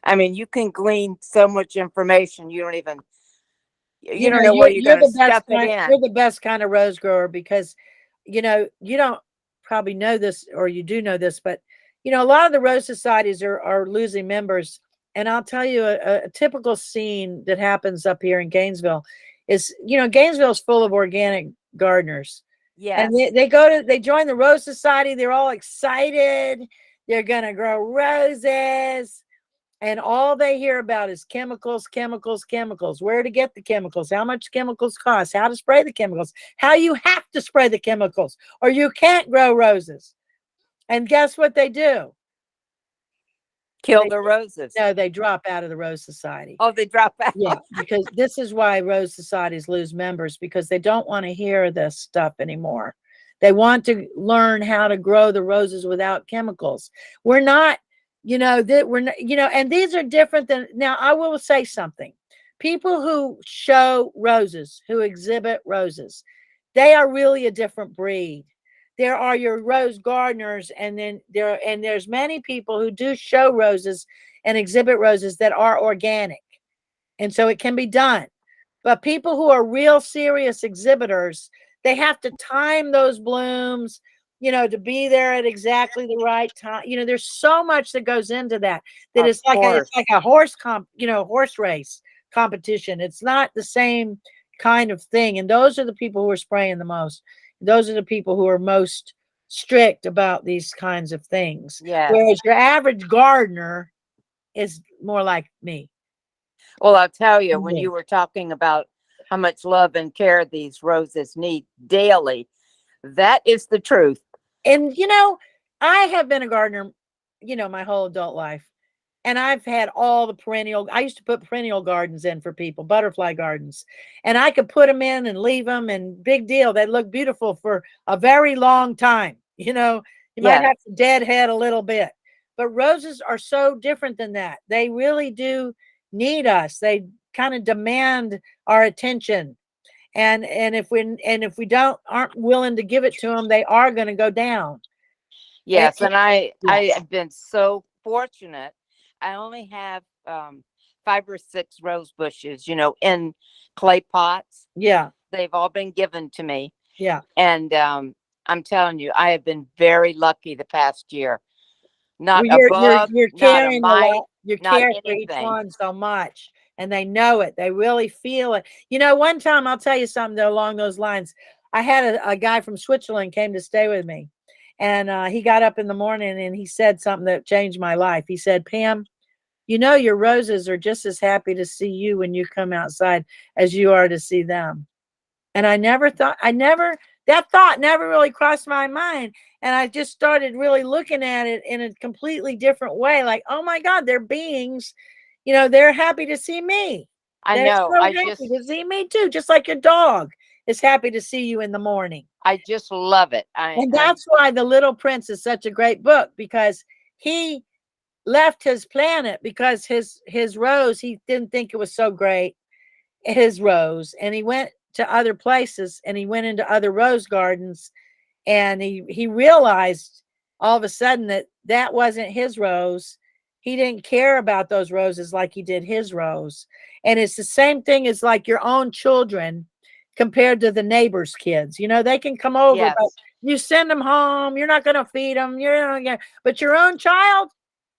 I mean, you can glean so much information. You don't even, you don't know where you're going to stuff it in. You're the best kind of rose grower because, you don't probably know this, or you do know this, but a lot of the rose societies are losing members. And I'll tell you a typical scene that happens up here in Gainesville is, Gainesville is full of organic gardeners. Yes. And they join the Rose Society. They're all excited. They're going to grow roses. And all they hear about is chemicals, chemicals, chemicals. Where to get the chemicals, how much chemicals cost, how to spray the chemicals, how you have to spray the chemicals, or you can't grow roses. And guess what they do? Kill the roses. No, they drop out of the Rose Society. Oh, they drop out. Yeah, because this is why Rose Societies lose members, because they don't want to hear this stuff anymore. They want to learn how to grow the roses without chemicals. We're not, and these are different than, now I will say something. People who show roses, who exhibit roses, they are really a different breed. There are your rose gardeners, and then there's many people who do show roses and exhibit roses that are organic. And so it can be done. But people who are real serious exhibitors, they have to time those blooms, to be there at exactly the right time. There's so much that goes into that it's like a horse horse race competition. It's not the same kind of thing. And those are the people who are spraying the most. Those are the people who are most strict about these kinds of things. Yeah. Whereas your average gardener is more like me. Well, I'll tell you, when you were talking about how much love and care these roses need daily, that is the truth. And, I have been a gardener, my whole adult life. And I've had all the perennial, I used to put perennial gardens in for people, butterfly gardens, and I could put them in and leave them, and big deal. They look beautiful for a very long time. You know, you might Yeah. have to deadhead a little bit, but roses are so different than that. They really do need us. They kind of demand our attention. And if we don't aren't willing to give it to them, they are going to go down. Yes, and I Yeah. have been so fortunate. I only have 5 or 6 rose bushes, in clay pots. Yeah. They've all been given to me. Yeah. And I'm telling you, I have been very lucky the past year. Not Well, a bug, you're not a caring a mite, lot. You not care for each anything. one so much, and they know it. They really feel it. You know, one time I'll tell you something along those lines. I had a guy from Switzerland came to stay with me, and he got up in the morning and he said something that changed my life. He said, "Pam, you know your roses are just as happy to see you when you come outside as you are to see them." And that thought never really crossed my mind. And I just started really looking at it in a completely different way. Like, oh my God, they're beings, they're happy to see me. I They're know. so happy to see me too, just like your dog is happy to see you in the morning. I just love it. And that's why The Little Prince is such a great book, because he left his planet because his rose, he didn't think it was so great, his rose, and he went to other places and he went into other rose gardens, and he realized all of a sudden that wasn't his rose. He didn't care about those roses like he did his rose. And it's the same thing as like your own children compared to the neighbor's kids. They can come over, Yes. but you send them home, you're not going to feed them, but your own child,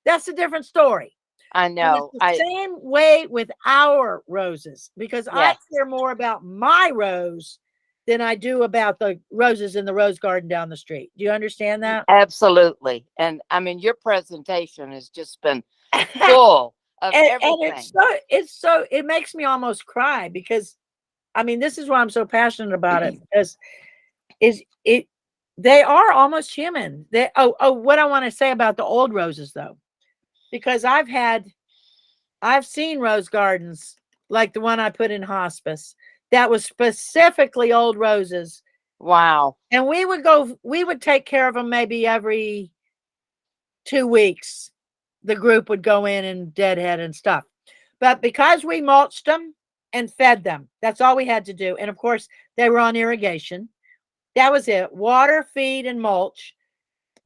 that's a different story. I And know. it's the same way with our roses, because I Yes. care more about my rose than I do about the roses in the rose garden down the street. Do you understand that? Absolutely. And I mean, your presentation has just been full of And everything. it makes me almost cry, because I mean, this is why I'm so passionate about it, because they are almost human. What I want to say about the old roses though, because I've seen rose gardens like the one I put in hospice that was specifically old roses. Wow. And we would take care of them maybe every 2 weeks. The group would go in and deadhead and stuff. But because we mulched them and fed them, that's all we had to do. And of course, they were on irrigation. That was it. Water, feed, and mulch.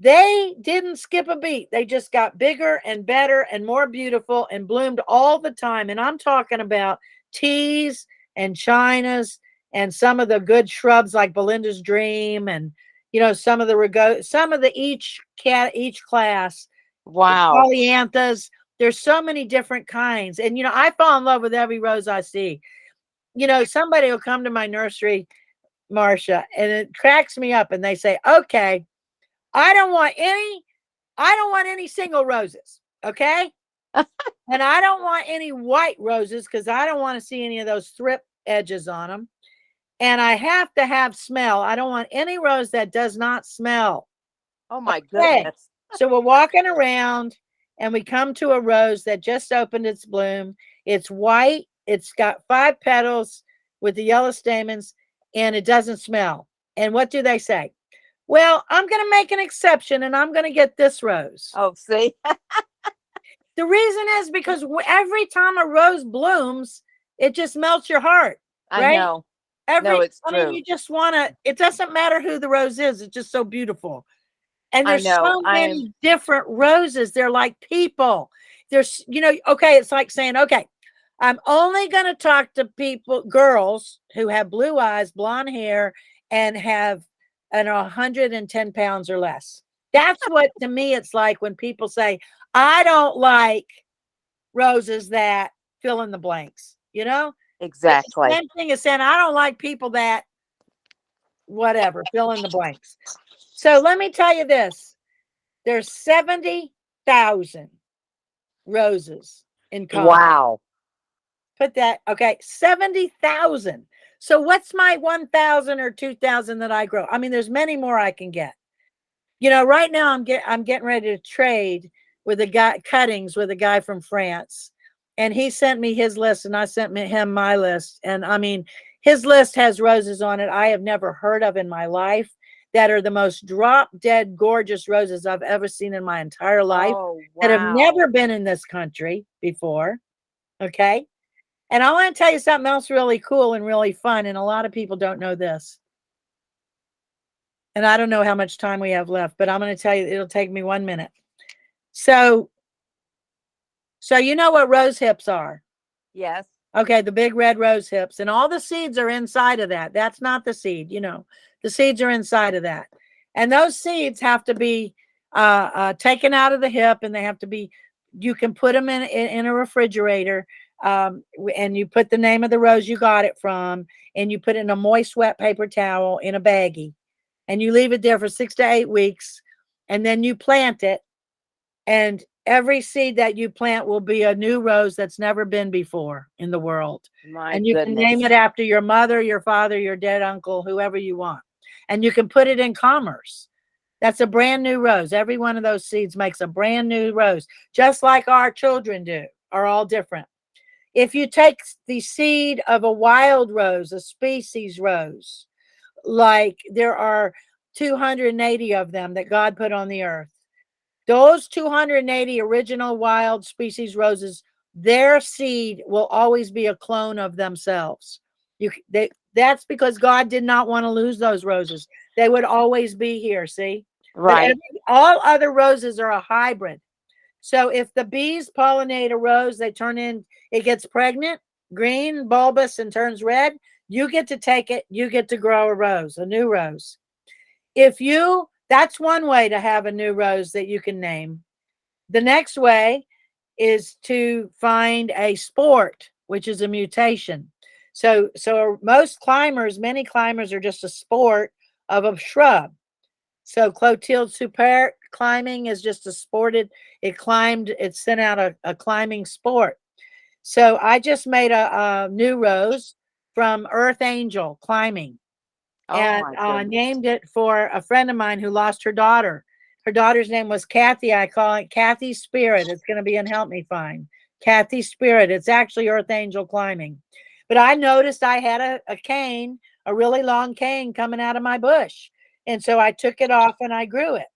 They didn't skip a beat. They just got bigger and better and more beautiful and bloomed all the time. And I'm talking about teas and chinas and some of the good shrubs like Belinda's Dream, and some of the each class. Wow. Polyanthus. There's so many different kinds. And I fall in love with every rose I see. Somebody will come to my nursery, Marcia, and it cracks me up, and they say, "Okay, I don't want any single roses, okay? And I don't want any white roses, because I don't want to see any of those thrip edges on them. And I have to have smell. I don't want any rose that does not smell." Oh my Okay. goodness. So we're walking around and we come to a rose that just opened its bloom. It's white. It's got 5 petals with the yellow stamens, and it doesn't smell. And what do they say? "Well, I'm going to make an exception, and I'm going to get this rose." Oh, see? The reason is because every time a rose blooms, it just melts your heart. I right? know. No, it's true. You just want to, it doesn't matter who the rose is. It's just so beautiful. And I there's know. so many different roses. They're like people. There's, okay, it's like saying, okay, I'm only going to talk to girls who have blue eyes, blonde hair, and have 110 pounds or less. That's what, to me, it's like when people say, I don't like roses that fill in the blanks, Exactly. Same thing as saying, I don't like people that whatever, fill in the blanks. So let me tell you this. There's 70,000 roses in Congress. Wow. Put that, okay, 70,000. So what's my 1,000 or 2,000 that I grow? I mean, there's many more I can get. Right now I'm getting ready to trade with a guy cuttings with a guy from France. And he sent me his list and I sent him my list. And I mean, his list has roses on it I have never heard of in my life that are the most drop dead gorgeous roses I've ever seen in my entire life, Oh, that have wow. never been in this country before. Okay. And I want to tell you something else really cool and really fun. And a lot of people don't know this. And I don't know how much time we have left, but I'm going to tell you, it'll take me 1 minute. So you know what rose hips are? Yes. Okay, the big red rose hips, and all the seeds are inside of that. That's not the seed, you know. The seeds are inside of that. And those seeds have to be taken out of the hip, and they have to be, you can put them in a refrigerator, and you put the name of the rose you got it from, and you put it in a moist, wet paper towel in a baggie, and you leave it there for 6 to 8 weeks, and then you plant it, and every seed that you plant will be a new rose that's never been before in the world. My And you goodness. can name it after your mother, your father, your dead uncle, whoever you want. And you can put it in commerce. That's a brand new rose. Every one of those seeds makes a brand new rose, just like our children do, are all different. If you take the seed of a wild rose, a species rose, like there are 280 of them that God put on the earth. Those 280 original wild species roses, their seed will always be a clone of themselves. That's because God did not want to lose those roses. They would always be here, see? Right. All other roses are a hybrid. So if the bees pollinate a rose, they turn in, it gets pregnant, green, bulbous, and turns red. You get to take it. You get to grow a rose, a new rose. That's one way to have a new rose that you can name. The next way is to find a sport, which is a mutation. So many climbers are just a sport of a shrub. So Clotilde Super climbing is just it sent out a climbing sport. So I just made a new rose from Earth Angel climbing. Oh, And my goodness. named it for a friend of mine who lost her daughter. Her daughter's name was Kathy. I call it Kathy's Spirit. It's going to be in Help Me Find. Kathy's Spirit. It's actually Earth Angel climbing. But I noticed I had a cane, a really long cane coming out of my bush. And so I took it off and I grew it.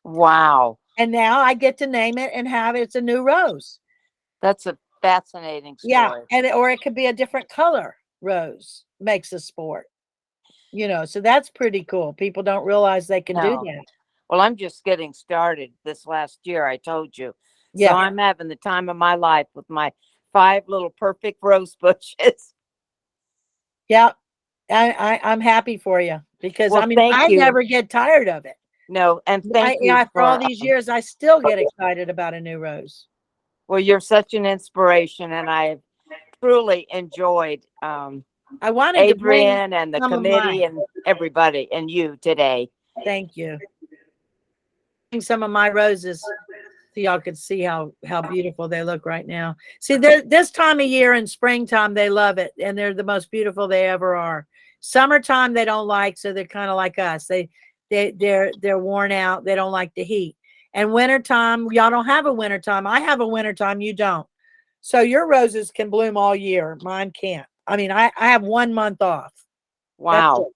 Wow. And now I get to name it and it's a new rose. That's a fascinating story. Yeah. Or it could be a different color rose makes a sport. You know, so that's pretty cool. People don't realize they can do No. that. Well, I'm just getting started this last year, I told you. Yeah. So I'm having the time of my life with my 5 little perfect rose bushes. Yeah. I'm happy for you because Well, I mean, thank I you. never get tired of it. No, and thank you After all for, these years, I still get excited about a new rose. well, you're such an inspiration, and I've truly enjoyed I wanted to bring Adrian and the some of committee mine. and everybody and you today. Thank you. Bring some of my roses so y'all could see how beautiful they look right now. See, this time of year in springtime, they love it, and they're the most beautiful they ever are. Summertime, they don't like, so they're kind of like us. They're worn out. They don't like the heat. And wintertime, y'all don't have a wintertime. I have a wintertime. You don't. So your roses can bloom all year. Mine can't. I mean, I have 1 month off. Wow.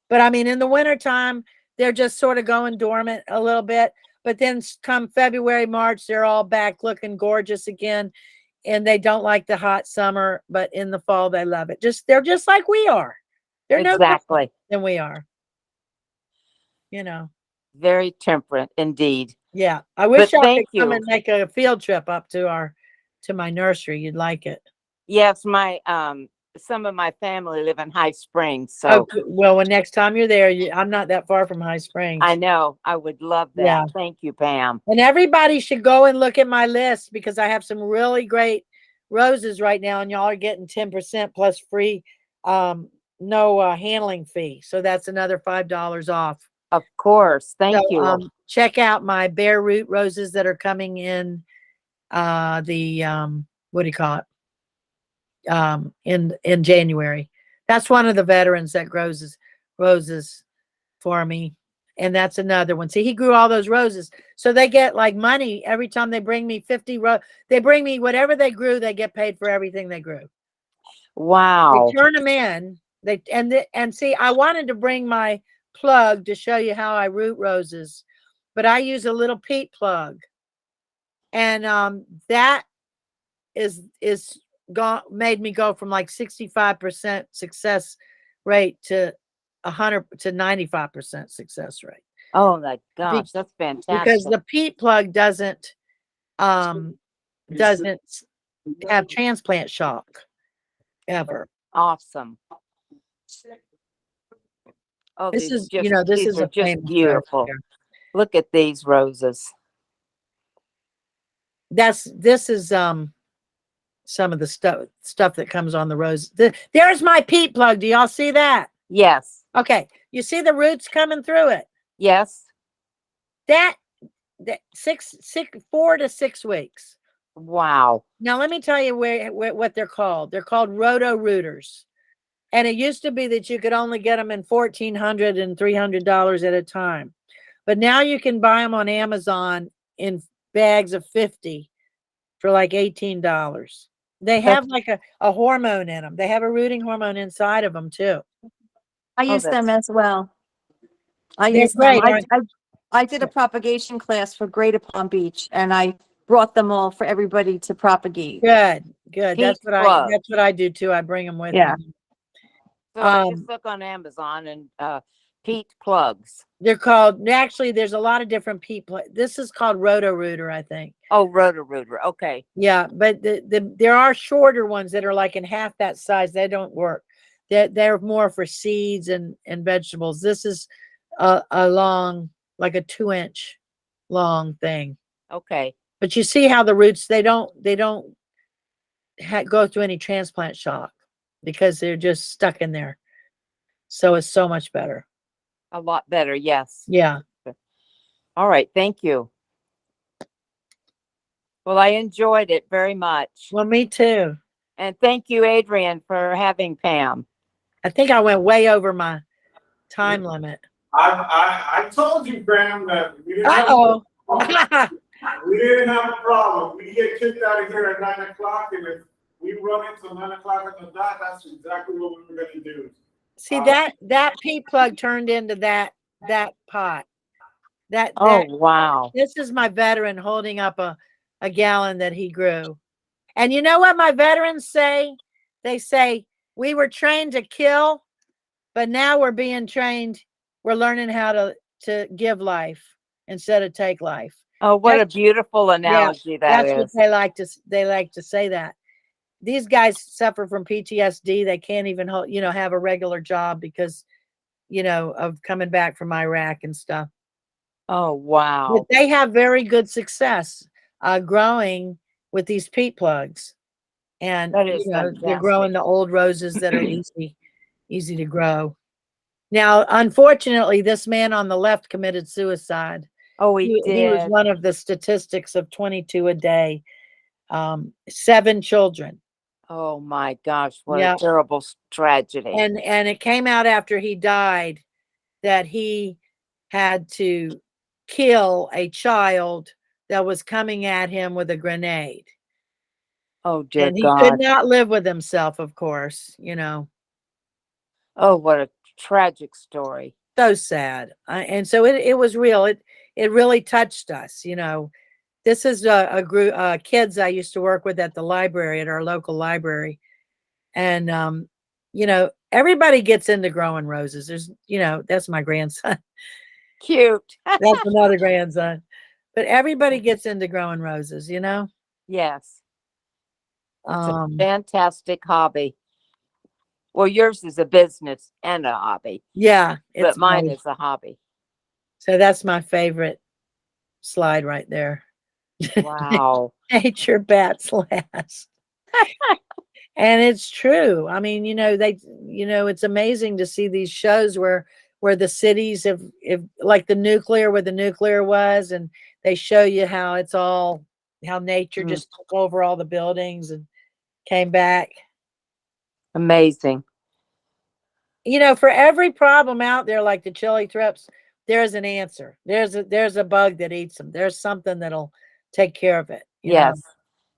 But I mean, in the wintertime, they're just sort of going dormant a little bit. But then come February, March, they're all back looking gorgeous again. And they don't like the hot summer, but in the fall, they love it. They're just like we are. They're no different Exactly. than we are. You know. Very temperate indeed. Yeah. I wish But y'all could thank come you. and make a field trip up to my nursery. You'd like it. Yes, my some of my family live in High Springs, Oh, so well, when next time you're there, I'm not that far from High Springs. I know I would love that. Yeah. Thank you, Pam. And everybody should go and look at my list because I have some really great roses right now, and y'all are getting 10% plus free, no handling fee. So that's another $5 off. Of course. Thank So, you. check out my bare root roses that are coming in what do you call it? In January. That's one of the veterans that grows roses for me. And that's another one. See, he grew all those roses. So they get like money every time they bring me 50 they bring me whatever they grew, they get paid for everything they grew. Wow. They turn them in. And see, I wanted to bring my plug to show you how I root roses, but I use a little peat plug. And that is made me go from like 65% success rate to 100 to 95% success rate. Oh my gosh, that's fantastic. Because the peat plug doesn't have transplant shock ever. Awesome. Oh, This is, just, this these is are a just famous rose beautiful. here. Look at these roses. This is some of the stuff that comes on the rose. There's my peat plug. Do y'all see that? Yes. Okay. You see the roots coming through it? Yes. That 4 to 6 weeks. Wow. Now let me tell you what they're called. They're called roto rooters. And it used to be that you could only get them in $1,400 and $300 at a time. But now you can buy them on Amazon in bags of 50 for like $18. They have like a hormone in them. They have a rooting hormone inside of them too. I use them as well. I They're use them. great, I did a propagation class for Greater Palm Beach, and I brought them all for everybody to propagate. Good. Peat That's plug. what I do too. I bring them with Yeah. me. So I just look on Amazon and peat plugs. They're called, actually, there's a lot of different peat plugs. This is called roto rooter, I think. Oh, rotor rooter. Okay. Yeah, but there are shorter ones that are like in half that size. They don't work. They're more for seeds and vegetables. This is a long, like a 2-inch long thing. Okay. But you see how the roots, they don't go through any transplant shock because they're just stuck in there. So it's so much better. A lot better. Yes. Yeah. All right. Thank you. Well, I enjoyed it very much. Well, me too. And thank you, Adrian, for having Pam. I think I went way over my time limit. I told you, Graham, that we didn't have Uh-oh. we didn't have a problem. We get kicked out of here at 9 o'clock, and if we run until 9 o'clock at the dot, that's exactly what we were going to do. See, that peat plug turned into that pot. Oh, wow. This is my veteran holding up a gallon that he grew. And you know what my veterans say? They say, we were trained to kill, but now we're being trained. We're learning how to give life instead of take life. Oh, what a beautiful analogy that is. That's what they like to say that. These guys suffer from PTSD. They can't even have a regular job because, of coming back from Iraq and stuff. Oh, wow. But they have very good success growing with these peat plugs. And That is they're growing the old roses that are easy to grow. Now, unfortunately, this man on the left committed suicide. Oh, he did. He was one of the statistics of 22 a day, 7 children. Oh my gosh, what a terrible tragedy. And it came out after he died that he had to kill a child that was coming at him with a grenade. Oh, dear and he God. could not live with himself, of course, Oh, what a tragic story. So sad. And so it was real. It really touched us. This is a group kids I used to work with at the library, at our local library. And, everybody gets into growing roses. There's, that's my grandson. Cute. That's another grandson. But everybody gets into growing roses, Yes. It's a fantastic hobby. Well, yours is a business and a hobby. Yeah. But mine is a hobby. So that's my favorite slide right there. Wow. Nature bats last. And it's true. I mean, it's amazing to see these shows where the cities have like the nuclear, where the nuclear was, and they show you how nature just took over all the buildings and came back. Amazing. For every problem out there, like the chili thrips, there's an answer. There's a bug that eats them. There's something that'll take care of it. You know? Yes.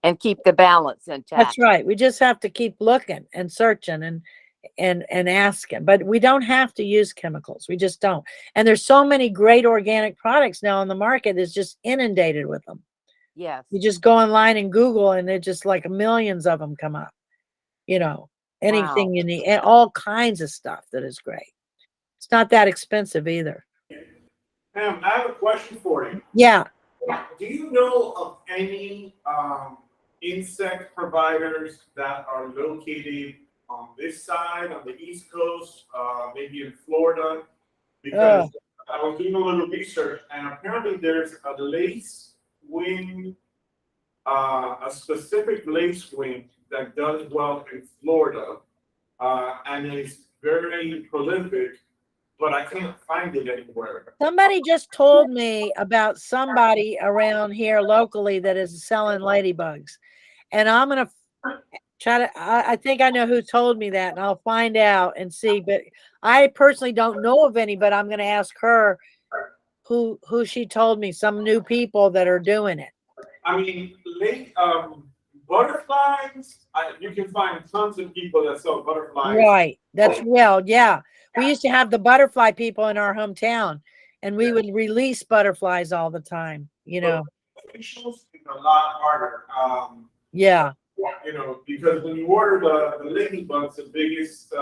And keep the balance intact. That's right. We just have to keep looking and searching and asking. But we don't have to use chemicals. We just don't. And there's so many great organic products now on the market that's just inundated with them. Yes. You just go online and Google, and it just like millions of them come up. You know, anything Wow. you need, and all kinds of stuff that is great. It's not that expensive either. Pam, I have a question for you. Yeah. Do you know of any insect providers that are located on this side, on the East Coast, maybe in Florida? Because I was doing a little research, and apparently there's a lace wing, a specific lace wing that does well in Florida, and is very prolific, but I can't find it anywhere. Somebody just told me about somebody around here locally that is selling ladybugs. And I'm going to try to, I think I know who told me that, and I'll find out and see. But I personally don't know of any, but I'm going to ask her who she told me, some new people that are doing it. I mean, butterflies, you can find tons of people that sell butterflies. Right. That's real. Yeah. We used to have the butterfly people in our hometown, and we would release butterflies all the time, you know. Facials is a lot harder. Yeah. You know, because when you order the ladybugs, the biggest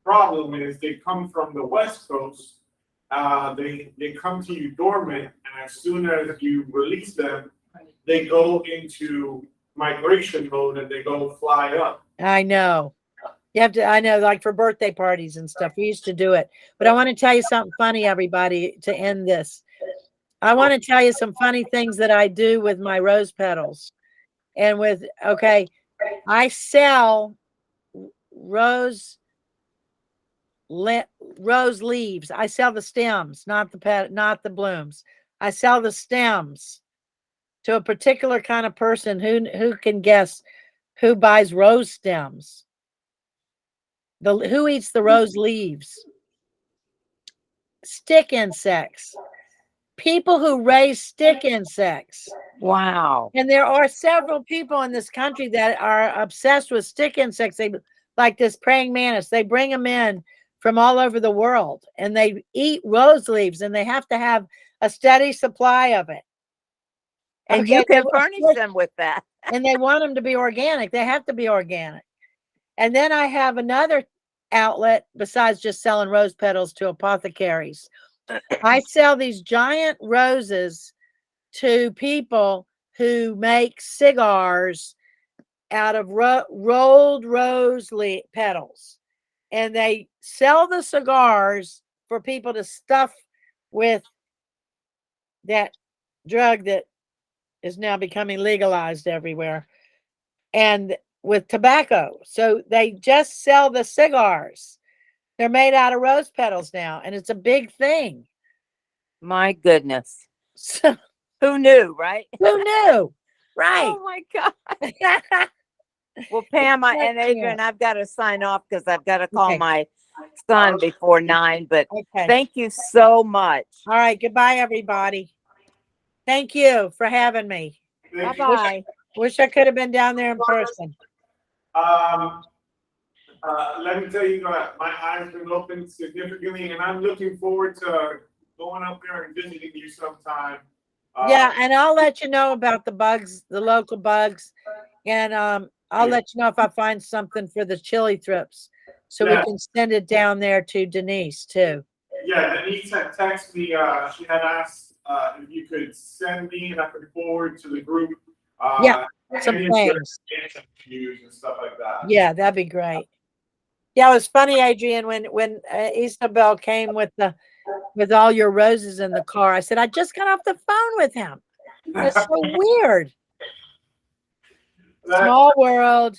problem is they come from the West Coast. They come to you dormant, and as soon as you release them, they go into migration mode and they go fly up. I know. You have to, I know, like for birthday parties and stuff, we used to do it. But I want to tell you something funny, everybody, to end this. I want to tell you some funny things that I do with my rose petals. And with, okay, I sell rose leaves. I sell the stems, not the blooms. I sell the stems to a particular kind of person who can guess who buys rose stems. Who eats the rose leaves? Stick insects. People who raise stick insects. Wow. And there are several people in this country that are obsessed with stick insects. They like this praying mantis. They bring them in from all over the world, and they eat rose leaves, and they have to have a steady supply of it. And Okay, you can furnish them with that. And they want them to be organic. They have to be organic. And then I have another outlet besides just selling rose petals to apothecaries. I sell these giant roses to people who make cigars out of rolled rose petals. And they sell the cigars for people to stuff with that drug that is now becoming legalized everywhere, and with tobacco. So they just sell the cigars. They're made out of rose petals now, and it's a big thing. My goodness. So, who knew, right? Who knew? Right. Oh my God. Well, Pam and Adrian, I've got to sign off because I've got to call my son before 9, but thank you so much. All right. Goodbye, everybody. Thank you for having me. Bye-bye. Wish I could have been down there in person. Let me tell you that my eyes been opened significantly, and I'm looking forward to going up there and visiting you sometime. Yeah, and I'll let you know about the bugs, the local bugs, and I'll let you know if I find something for the chili thrips, so we can send it down there to Denise too. Yeah, Denise had texted me. She had asked if you could send me, and I could forward to the group. Some things. And stuff like that. Yeah, that'd be great. Yeah, it was funny, Adrian, when Isabel came with all your roses in the car. I said, I just got off the phone with him. That's so weird. Small world.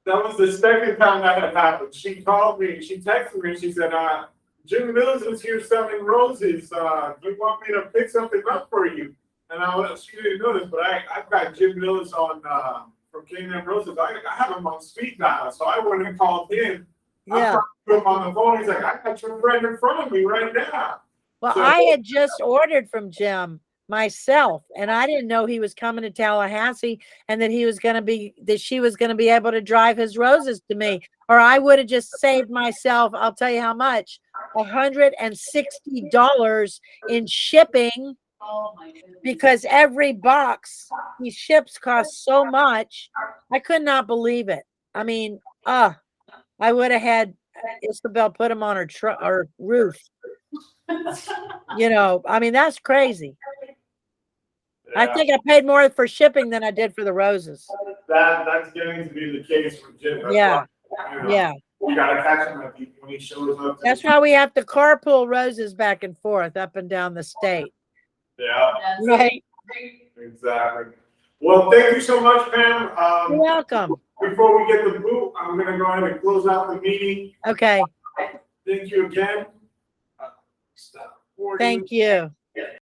That was the second time that had happened. She called me, she texted me, and she said, Jim Mills is here selling roses. Do you want me to pick something up for you? And she didn't know this, but I've got Jim Mills on from K&M Roses. I have him on speed dial, so I went and called him. Yeah. I put him on the phone. He's like, I got your friend in front of me right now. Well, So- I had just ordered from Jim myself, and I didn't know he was coming to Tallahassee and that she was going to be able to drive his roses to me, or I would have just saved myself, I'll tell you how much, $160 in shipping, Oh, my goodness. because every box he ships costs so much. I could not believe it. I mean, I would have had Isabel put them on her roof. I mean, that's crazy. I Yeah, think I paid more for shipping than I did for the roses. that's getting to be the case with Jim. That's Yeah. why, you know, Yeah. You gotta catch him when he shows up. That's why we have to carpool roses back and forth up and down the state. Yeah, That's Right. exactly. Well, thank you so much, Pam. You're welcome. Before we get the boot, I'm gonna go ahead and close out the meeting. Okay. Thank you again. Stop recording. Thank you.